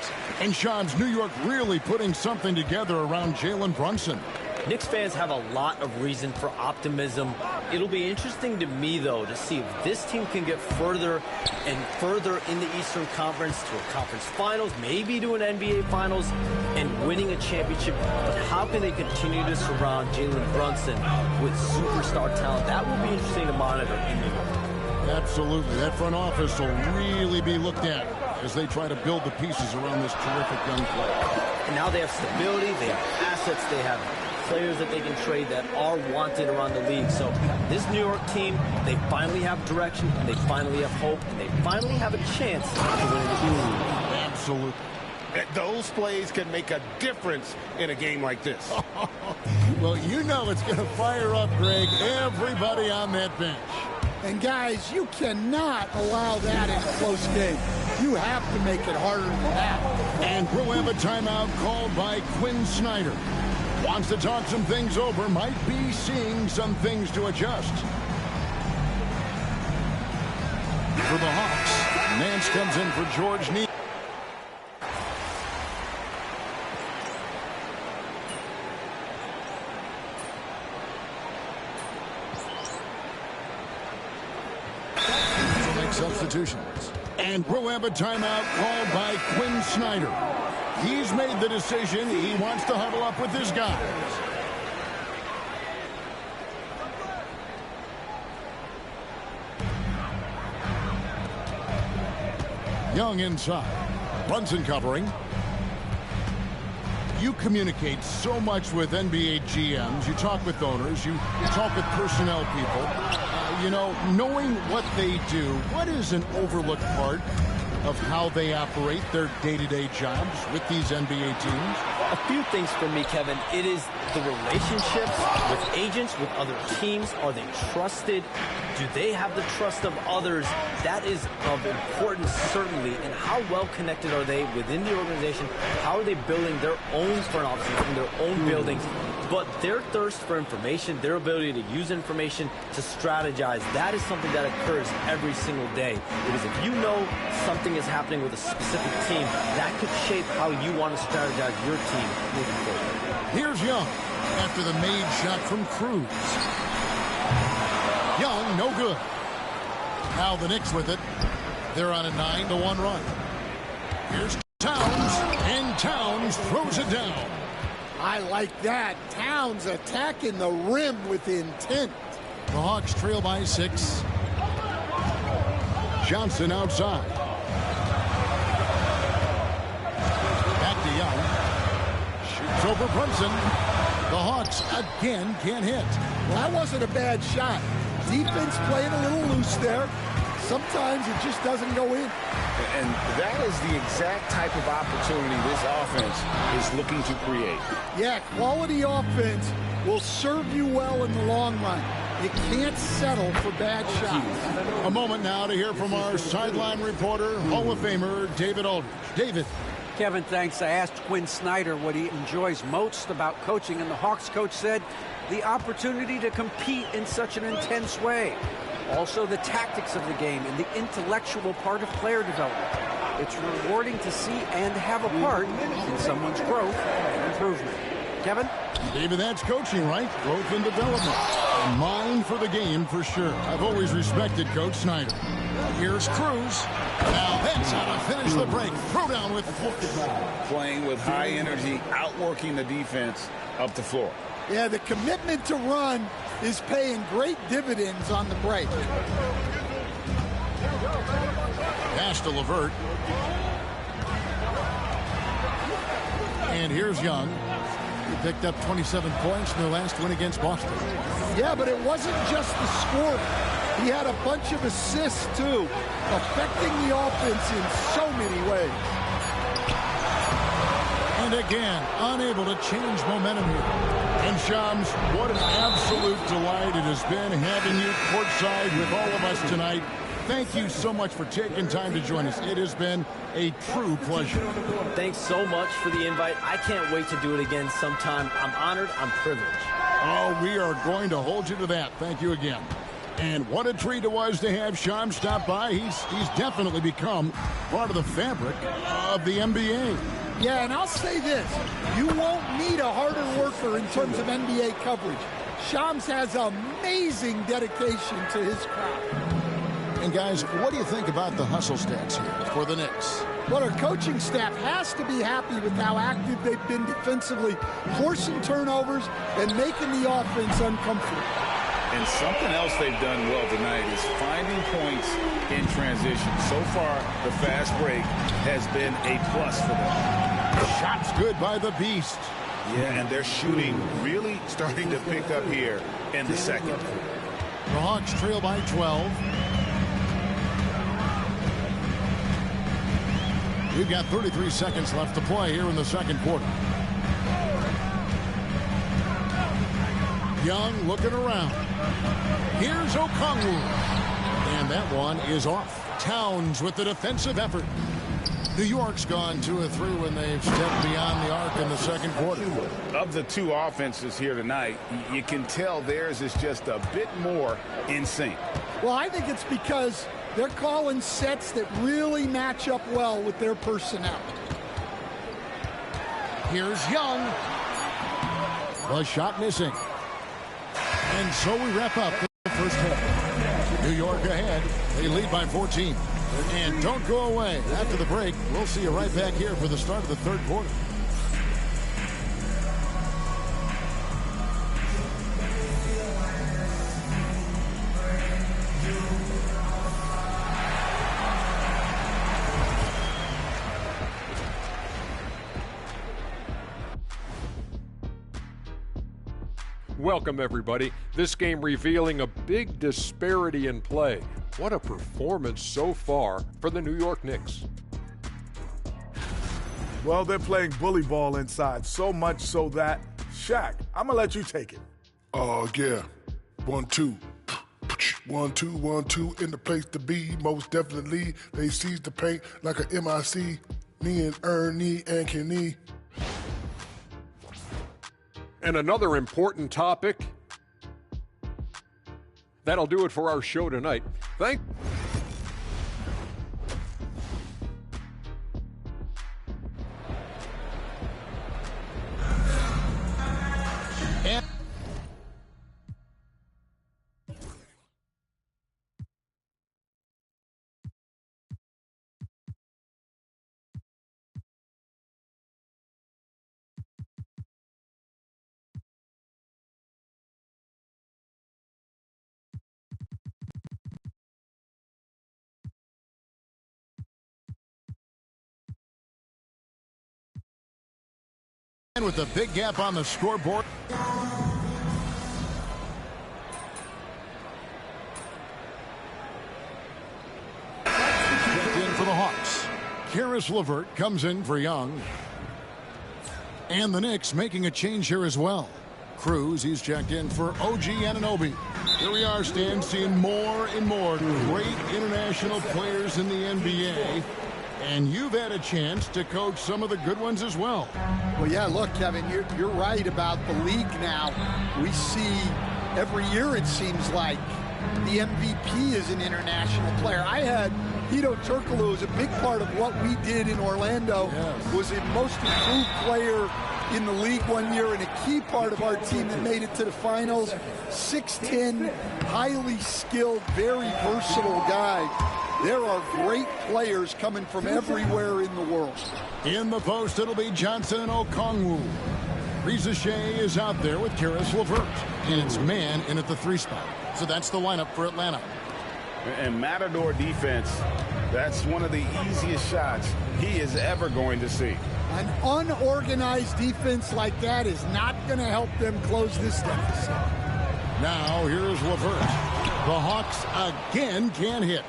And Shams, New York really putting something together around Jalen Brunson. Knicks fans have a lot of reason for optimism. It'll be interesting to me, though, to see if this team can get further and further in the Eastern Conference to a conference finals, maybe to an NBA finals, and winning a championship. But how can they continue to surround Jalen Brunson with superstar talent? That will be interesting to monitor in New York. Absolutely. That front office will really be looked at as they try to build the pieces around this terrific young player. And now they have stability, they have assets, they have players that they can trade that are wanted around the league. So this New York team, they finally have direction, they finally have hope, and they finally have a chance to win this game. Absolutely. Those plays can make a difference in a game like this. Well, you know it's going to fire up, Greg, everybody on that bench. And guys, you cannot allow that in a close game. You have to make it harder than that. And we'll have a timeout called by Quinn Snyder. Wants to talk some things over, might be seeing some things to adjust. For the Hawks, Nance comes in for George Neal. Substitutions. And we'll have a timeout called by Quinn Snyder. He's made the decision. He wants to huddle up with his guys. Young inside. Brunson covering. You communicate so much with NBA GMs. You talk with owners. You talk with personnel people. You know, knowing what they do, what is an overlooked part of how they operate their day-to-day jobs with these NBA teams? A few things for me, Kevin. It is the relationships with agents, with other teams. Are they trusted? Do they have the trust of others? That is of importance, certainly. And how well connected are they within the organization? How are they building their own front offices in their own buildings? But their thirst for information, their ability to use information to strategize, that is something that occurs every single day. Because if you know something is happening with a specific team, that could shape how you want to strategize your team moving forward. Here's Young after the made shot from Cruz. Young, no good. Now the Knicks with it. They're on a 9-1 run. Here's Towns, and Towns throws it down. I like that. Towns attacking the rim with intent. The Hawks trail by 6. Johnson outside. Back to Young. Shoots over Brunson. The Hawks again can't hit. Well, that wasn't a bad shot. Defense playing a little loose there. Sometimes it just doesn't go in. And that is the exact type of opportunity this offense is looking to create. Yeah, quality offense will serve you well in the long run. You can't settle for bad shots. A moment now to hear from our sideline reporter, Hall of Famer David Aldridge. David. Kevin, thanks. I asked Quinn Snyder what he enjoys most about coaching, and the Hawks coach said the opportunity to compete in such an intense way. Also, the tactics of the game and the intellectual part of player development. It's rewarding to see and have a part in someone's growth and improvement. Kevin? David, that's coaching, right? Growth and development. A mind for the game, for sure. I've always respected Coach Snyder. Here's Cruz. Now that's how to finish the break. Throw down with playing with high energy, outworking the defense up the floor. Yeah, the commitment to run is paying great dividends on the break. Pass to LeVert. And here's Young. He picked up 27 points in their last win against Boston. Yeah, but it wasn't just the score. He had a bunch of assists, too, affecting the offense in so many ways. And again, unable to change momentum here. And Shams, what an absolute delight it has been having you courtside with all of us tonight. Thank you so much for taking time to join us. It has been a true pleasure. Thanks so much for the invite. I can't wait to do it again sometime. I'm honored. I'm privileged. Oh, we are going to hold you to that. Thank you again. And what a treat it was to have Shams stop by. He's definitely become part of the fabric of the NBA. Yeah, and I'll say this. You won't need a harder worker in terms of NBA coverage. Shams has amazing dedication to his craft. And guys, what do you think about the hustle stats here for the Knicks? Well, our coaching staff has to be happy with how active they've been defensively, forcing turnovers and making the offense uncomfortable. And something else they've done well tonight is finding points in transition. So far, the fast break has been a plus for them. Shots good by the Beast. Yeah, and their shooting really starting to pick up here in the second. The Hawks trail by 12. We've got 33 seconds left to play here in the second quarter. Young looking around. Here's Okongwu. And that one is off. Towns with the defensive effort. New York's gone 2 of 3 when they've stepped beyond the arc in the second quarter. Of the two offenses here tonight, you can tell theirs is just a bit more in sync. Well, I think it's because they're calling sets that really match up well with their personnel. Here's Young. The shot missing. And so we wrap up the first half. New York ahead. They lead by 14. And don't go away. After the break, we'll see you right back here for the start of the third quarter. Welcome, everybody. This game revealing a big disparity in play. What a performance so far for the New York Knicks. Well, they're playing bully ball inside, so much so that, Shaq, I'm going to let you take it. Oh, yeah. 1, 2. 1, 2, 1, 2 in the place to be. Most definitely, they seize the paint like a MIC. Me and Ernie and Kenny. And another important topic. That'll do it for our show tonight. Thank And with the big gap on the scoreboard. Checked in for the Hawks. Karis LeVert comes in for Young. And the Knicks making a change here as well. Cruz, he's checked in for OG Anunoby. Here we are, Stan, seeing more and more great international players in the NBA. And you've had a chance to coach some of the good ones as well. Well, yeah, look, Kevin, you're right about the league now. We see every year, it seems like, the MVP is an international player. I had Hedo Turkoglu was a big part of what we did in Orlando. Yes. Was a most improved player in the league one year and a key part of our team that made it to the finals. 6'10", highly skilled, very versatile guy. There are great players coming from everywhere in the world. In the post, it'll be Johnson and Okongwu. Reza Shea is out there with Karis LeVert. And it's man in at the 3 spot. So that's the lineup for Atlanta. And Matador defense, that's one of the easiest shots he is ever going to see. An unorganized defense like that is not going to help them close this deficit. Now here's LeVert. The Hawks again can't hit.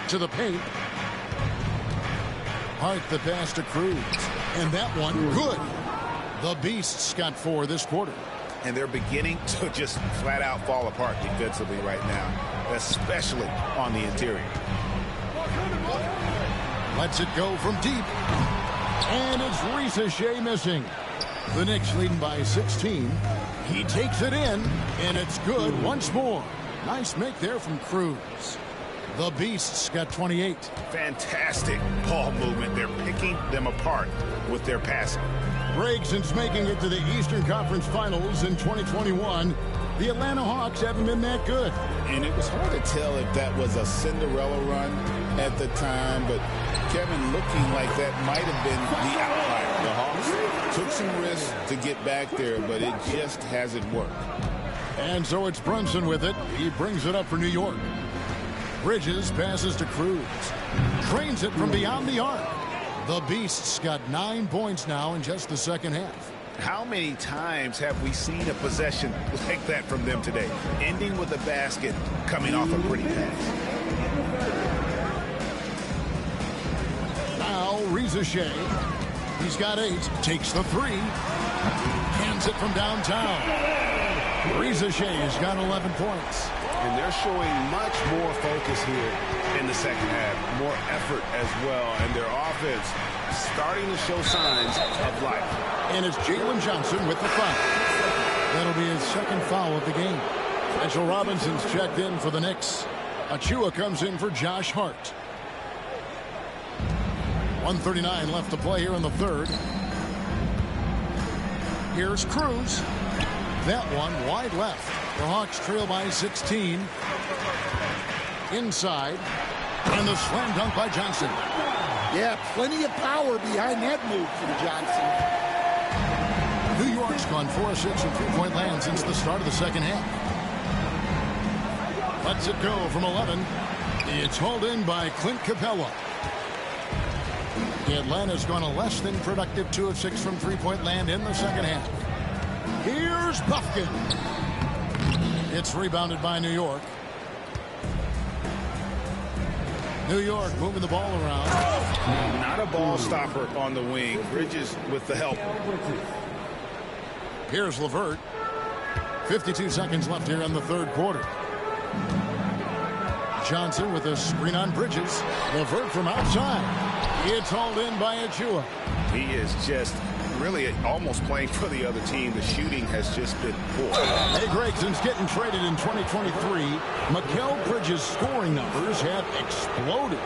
To the paint. Hart the pass to Cruz. And that one good. The Beasts got 4 this quarter. And they're beginning to just flat out fall apart defensively right now, especially on the interior. Lets it go from deep. And it's Reza Shea missing. The Knicks leading by 16. He takes it in, and it's good once more. Nice make there from Cruz. The Beasts got 28. Fantastic ball movement. They're picking them apart with their passing. Greg, since making it to the Eastern Conference Finals in 2021, the Atlanta Hawks haven't been that good. And it was hard to tell if that was a Cinderella run at the time, but Kevin, looking like that might have been the outlier. The Hawks took some risks to get back there, but it just hasn't worked. And so it's Brunson with it. He brings it up for New York. Bridges passes to Cruz. Trains it from beyond the arc. The Beasts got 9 points now in just the second half. How many times have we seen a possession like that from them today? Ending with a basket, coming off a pretty pass. Now Reza Shea. He's got 8. Takes the 3. Hands it from downtown. Reza Shea has got 11 points. And they're showing much more focus here in the second half. More effort as well. And their offense starting to show signs of life. And it's Jalen Johnson with the foul. That'll be his second foul of the game. Mitchell Robinson's checked in for the Knicks. Achua comes in for Josh Hart. 1:39 left to play here in the third. Here's Cruz. That one wide left. The Hawks trail by 16. Inside. And the slam dunk by Johnson. Yeah, plenty of power behind that move from Johnson. New York's gone 4 of 6 from three-point land since the start of the second half. Lets it go from 11. It's hauled in by Clint Capella. Atlanta's gone a less than productive 2 of 6 from three-point land in the second half. Here's Buffkin. It's rebounded by New York. New York moving the ball around. Not a ball stopper on the wing. Bridges with the help. Here's LeVert. 52 seconds left here in the third quarter. Johnson with a screen on Bridges. LeVert from outside. It's hauled in by Achua. He is just really almost playing for the other team. The shooting has just been poor. Hey, Greg, since getting traded in 2023, Mikal Bridges' scoring numbers have exploded.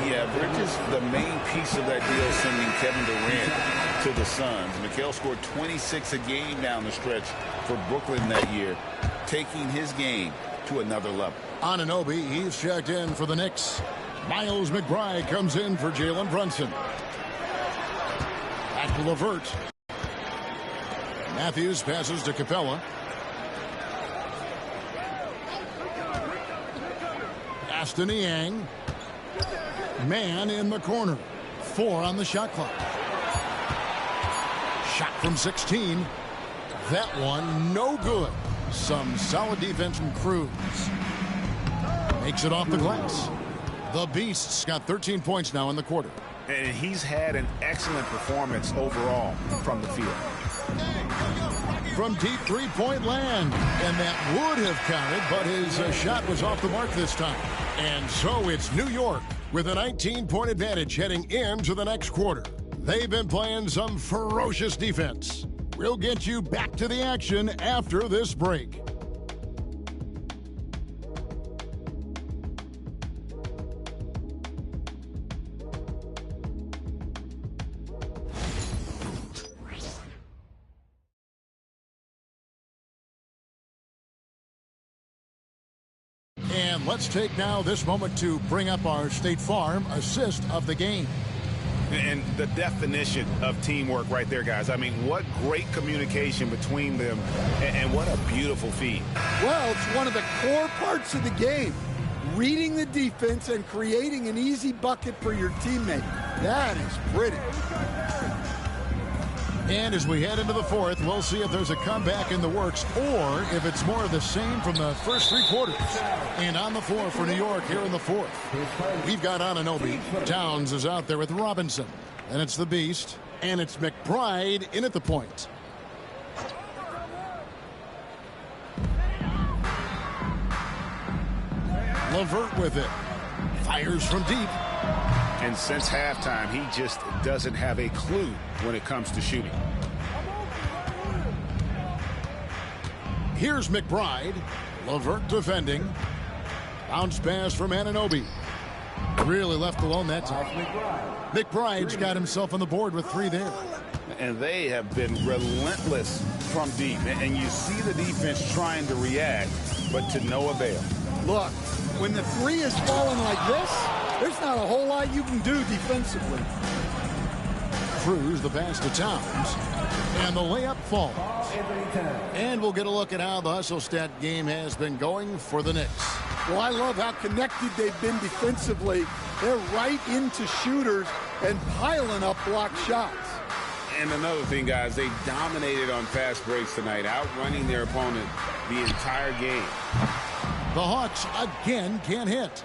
Yeah, Bridges, the main piece of that deal, sending Kevin Durant to the Suns. Mikal scored 26 a game down the stretch for Brooklyn that year, taking his game to another level. Anunoby, he's checked in for the Knicks. Miles McBride comes in for Jalen Brunson. Back to LeVert. Matthews passes to Capella. Aston Niang. Man in the corner. 4 on the shot clock. Shot from 16. That one no good. Some solid defense from Cruz. Makes it off the glass. The Beast's got 13 points now in the quarter. And he's had an excellent performance overall from the field. From deep three-point land. And that would have counted, but his shot was off the mark this time. And so it's New York with a 19-point advantage heading into the next quarter. They've been playing some ferocious defense. We'll get you back to the action after this break. And let's take now this moment to bring up our State Farm assist of the game. And the definition of teamwork right there, guys. I mean, what great communication between them, and what a beautiful feed. Well, it's one of the core parts of the game. Reading the defense and creating an easy bucket for your teammate. That is pretty. And as we head into the fourth, we'll see if there's a comeback in the works or if it's more of the same from the first three quarters. And on the floor for New York here in the fourth, we've got nAtEbOmBs. Towns is out there with Robinson. And it's the Beast. And it's McBride in at the point. LeVert with it. Fires from deep. And since halftime, he just doesn't have a clue when it comes to shooting. Here's McBride. LeVert defending. Bounce pass from nAtEbOmBs. Really left alone that time. McBride's got himself on the board with 3 there. And they have been relentless from deep. And you see the defense trying to react, but to no avail. Look, when the three is falling like this, there's not a whole lot you can do defensively. Cruz the pass to Towns. And the layup falls. And we'll get a look at how the hustle stat game has been going for the Knicks. Well, I love how connected they've been defensively. They're right into shooters and piling up block shots. And another thing, guys, they dominated on fast breaks tonight, outrunning their opponent the entire game. The Hawks again can't hit.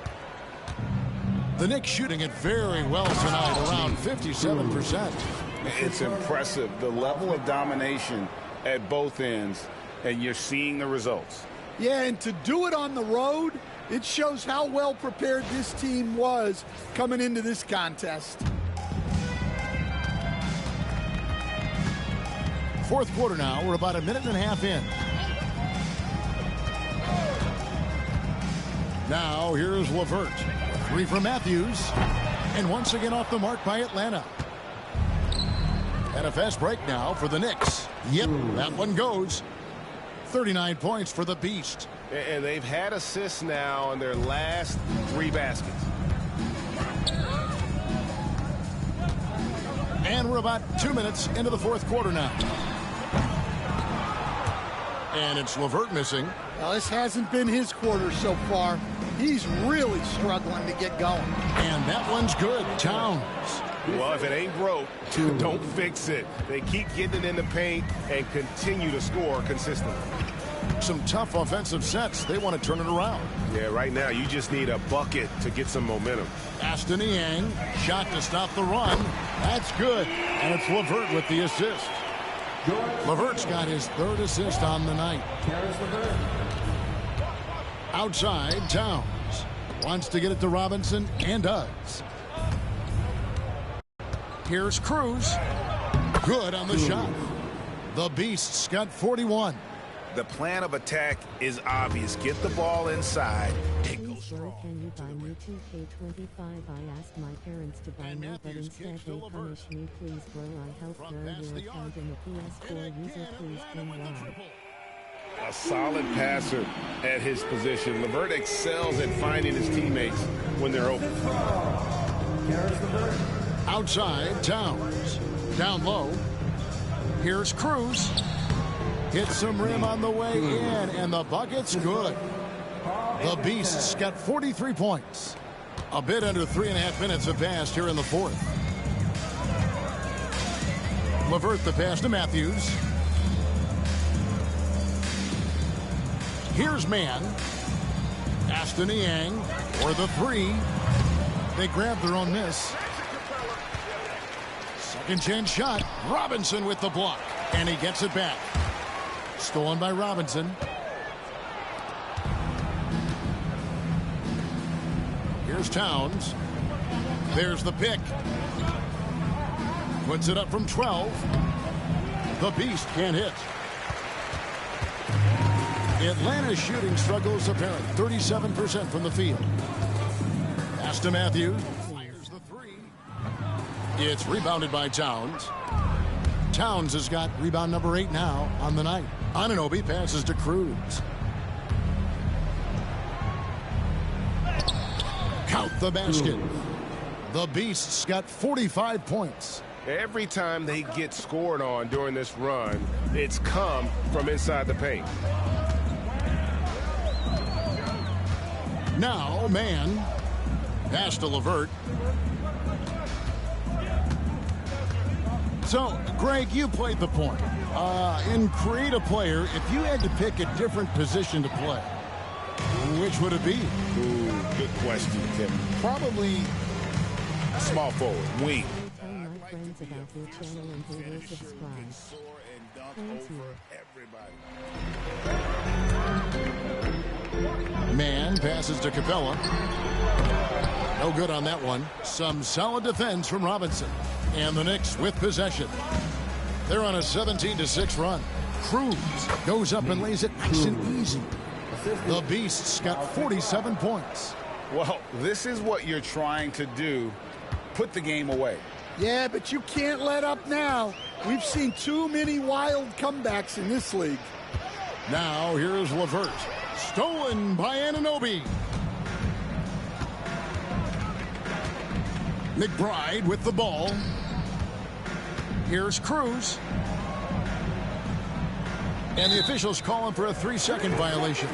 The Knicks shooting it very well tonight, around 57%. It's impressive, the level of domination at both ends, and you're seeing the results. Yeah, and to do it on the road, it shows how well prepared this team was coming into this contest. Fourth quarter now, we're about a minute and a half in. Now here's LeVert. 3 for Matthews. And once again off the mark by Atlanta. And a fast break now for the Knicks. Yep, that one goes. 39 points for the Beast. And they've had assists now in their last 3 baskets. And we're about 2 minutes into the fourth quarter now. And it's LeVert missing. Well, this hasn't been his quarter so far. He's really struggling to get going. And that one's good. Towns. Well, if it ain't broke, don't fix it. They keep getting it in the paint and continue to score consistently. Some tough offensive sets. They want to turn it around. Yeah, right now you just need a bucket to get some momentum. Aston Yang. Shot to stop the run. That's good. And it's LeVert with the assist. LeVert's got his 3rd assist on the night. Outside, Towns wants to get it to Robinson and does. Here's Cruz. Good on the shot. The Beast's got 41. The plan of attack is obvious. Get the ball inside. Take those strong. Can you buy me 2K25? I asked my parents to buy me, but instead they punished me. Please, bro, I helped grow your account in the PS4 user. Please come on. A solid passer at his position. LeVert excels at finding his teammates when they're open. Outside, Towns. Down low. Here's Cruz. Hits some rim on the way in, and the bucket's good. The Beast's got 43 points. A bit under 3.5 minutes have passed here in the fourth. LeVert the pass to Matthews. Here's Mann. Aston Yang for the three. They grab their own miss. Second chance shot. Robinson with the block. And he gets it back. Stolen by Robinson. Here's Towns. There's the pick. Puts it up from 12. The Beast can't hit. Atlanta's shooting struggles apparent. 37% from the field. Pass to Matthews. Fires the three. It's rebounded by Towns. Towns has got rebound number 8 now on the night. Anunoby passes to Cruz. Count the basket. The Beasts got 45 points. Every time they get scored on during this run, it's come from inside the paint. Now, Mann. Pass to LeVert. So, Greg, you played the point. In Create a Player, if you had to pick a different position to play, which would it be? Ooh, good question, Tim. Probably a small forward, wing. Tell my friends about your channel and they will subscribe. Thank you. Mann passes to Capella. No good on that one. Some solid defense from Robinson. And the Knicks with possession. They're on a 17-6 run. Cruz goes up and lays it nice and easy. The Beasts got 47 points. Well, this is what you're trying to do. Put the game away. Yeah, but you can't let up now. We've seen too many wild comebacks in this league. Now here's LeVert. Stolen by Anunoby. McBride with the ball. Here's Cruz. And the officials call him for a 3-second violation.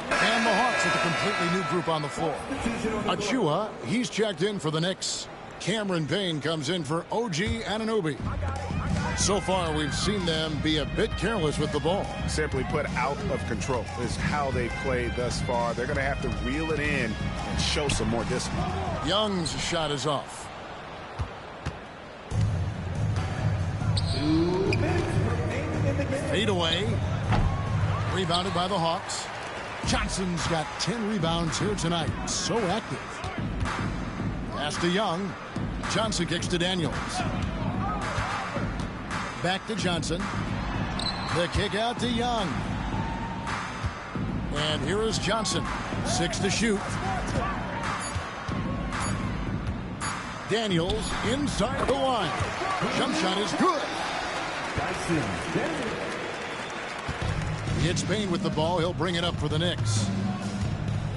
And the Hawks with a completely new group on the floor. Achua, he's checked in for the Knicks. Cameron Payne comes in for OG Anunoby. So far, we've seen them be a bit careless with the ball. Simply put, out of control is how they've played thus far. They're going to have to reel it in and show some more discipline. Young's shot is off. Fade away. Rebounded by the Hawks. Johnson's got 10 rebounds here tonight. So active. Pass to Young. Johnson kicks to Daniels. Back to Johnson. The kick out to Young. And here is Johnson. 6 to shoot. Daniels inside the line. Jump shot is good. It's Payne with the ball. He'll bring it up for the Knicks.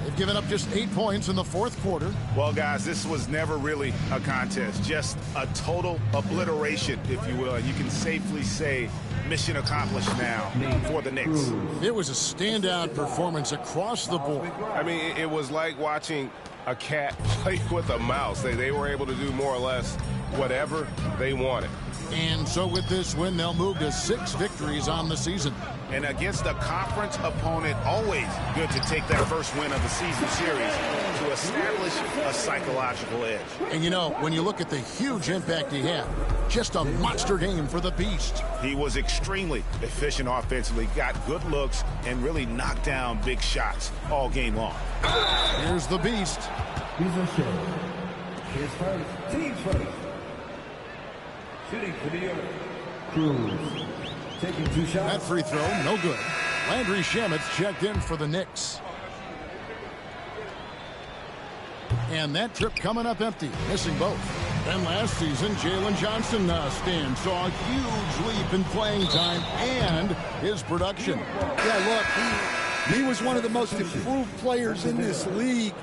They've given up just 8 points in the fourth quarter. Well, guys, this was never really a contest. Just a total obliteration, if you will. And you can safely say mission accomplished now for the Knicks. It was a standout performance across the board. I mean, it was like watching a cat play with a mouse. They were able to do more or less whatever they wanted. And so with this win, they'll move to 6 victories on the season. And against a conference opponent, always good to take that first win of the season series to establish a psychological edge. And you know, when you look at the huge impact he had, just a monster game for the Beast. He was extremely efficient offensively, got good looks, and really knocked down big shots all game long. Here's the Beast. He's a show. His first, team first. Shooting for New York. Cruz. Taking 2 shots. That free throw, no good. Landry Shamit's checked in for the Knicks. And that trip coming up empty, missing both. And last season, Jalen Johnson saw a huge leap in playing time and his production. Yeah, look, he was one of the most improved players in this league.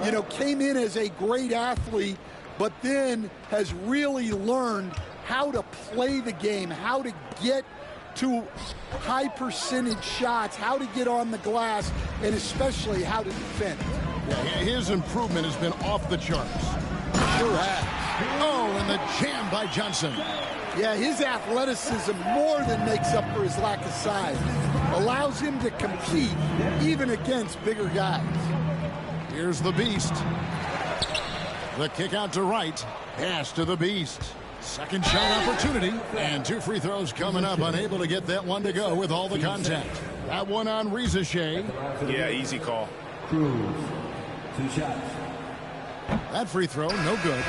You know, came in as a great athlete, but then has really learned how to play the game, how to get to high percentage shots, how to get on the glass, and especially how to defend. Yeah, his improvement has been off the charts. Sure has. Oh, and the jam by Johnson. Yeah, his athleticism more than makes up for his lack of size. Allows him to compete even against bigger guys. Here's the Beast. The kick out to right. Pass to the Beast. Second shot opportunity. And 2 free throws coming up. Unable to get that one to go with all the contact. That one on Rizachet. Yeah, easy call. Cruz, 2 shots. That free throw, no good.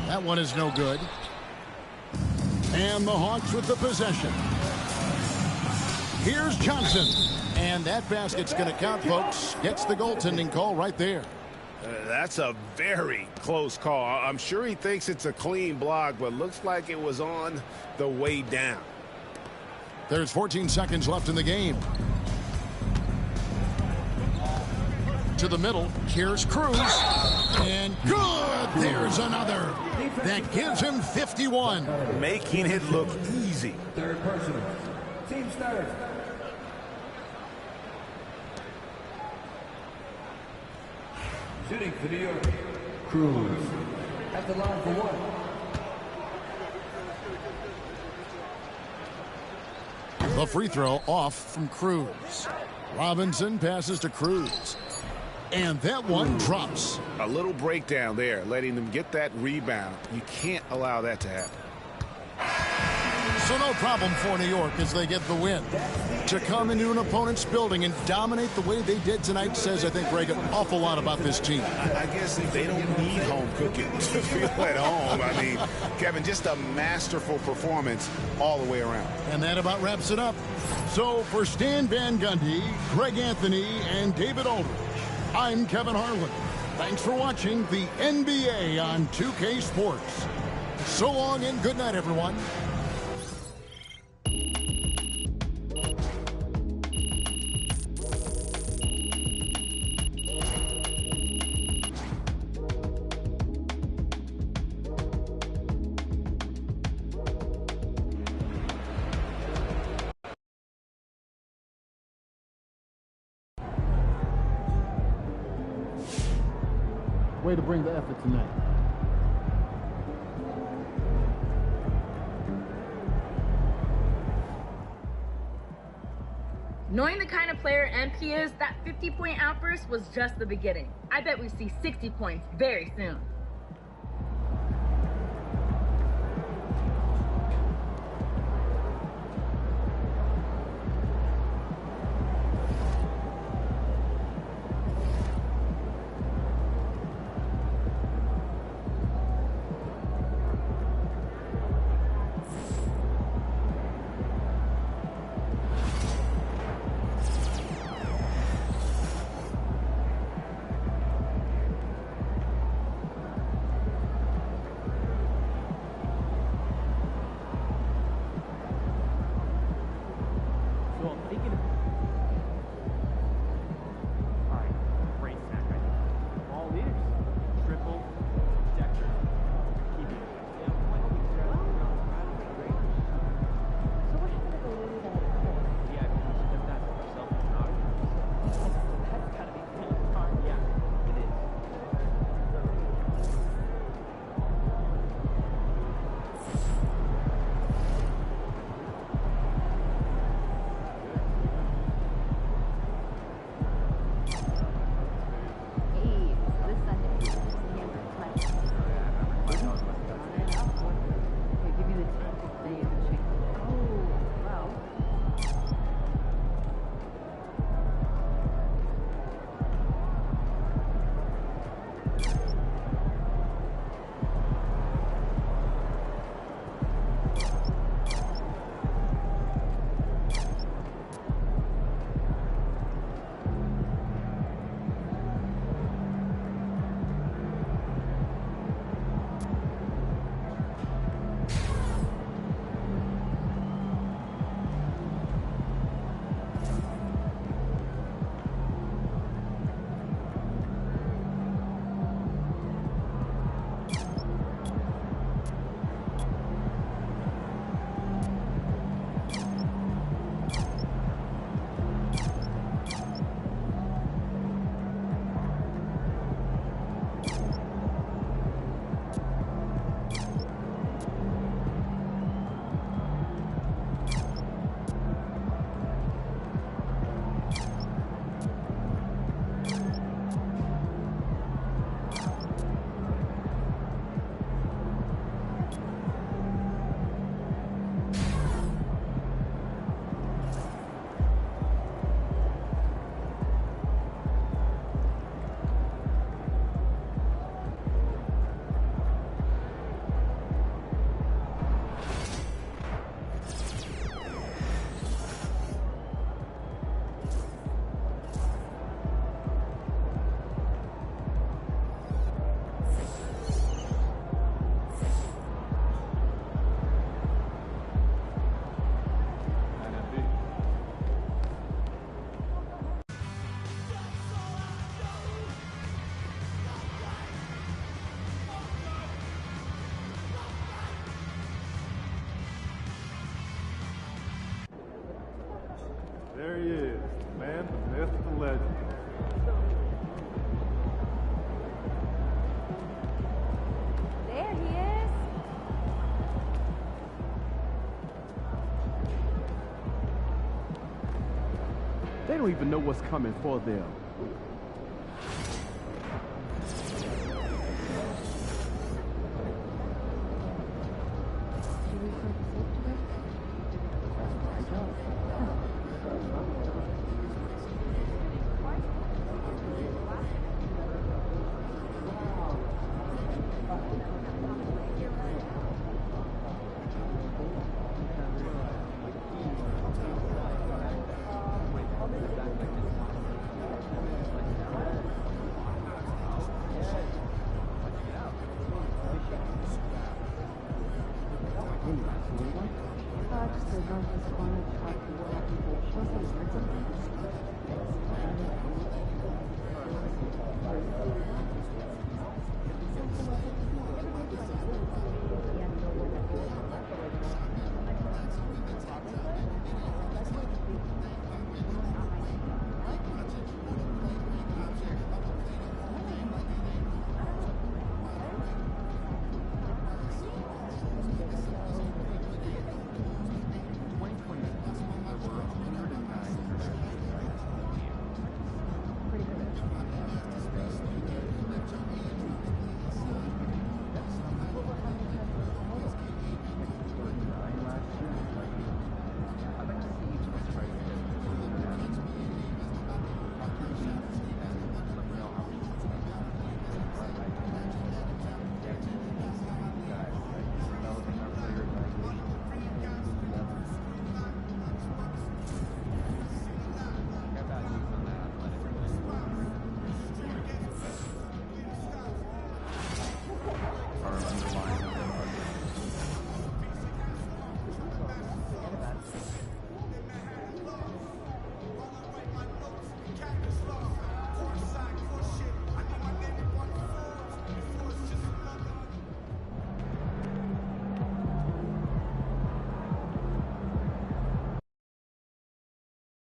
That one is no good. And the Hawks with the possession. Here's Johnson. And that basket's going to count, folks. Gets the goaltending call right there. That's a very close call. I'm sure he thinks it's a clean block, but looks like it was on the way down. There's 14 seconds left in the game. To the middle. Here's Cruz. And good. There's another. That gives him 51. Making it look easy. Third personal. Team start. Shooting for New York. Cruz. At the line for 1. The free throw off from Cruz. Robinson passes to Cruz. And that one drops. A little breakdown there, letting them get that rebound. You can't allow that to happen. So no problem for New York as they get the win. To come into an opponent's building and dominate the way they did tonight says, I think, Greg, an awful lot about this team. I guess they don't need home cooking to feel at home. I mean, Kevin, just a masterful performance all the way around. And that about wraps it up. So for Stan Van Gundy, Greg Anthony, and David Aldridge, I'm Kevin Harlan. Thanks for watching the NBA on 2K Sports. So long and good night, everyone. Way to bring the effort tonight. Knowing the kind of player MP is, that 50-point outburst was just the beginning. I bet we see 60 points very soon. There he is, the man, the myth, the legend. There he is. They don't even know what's coming for them.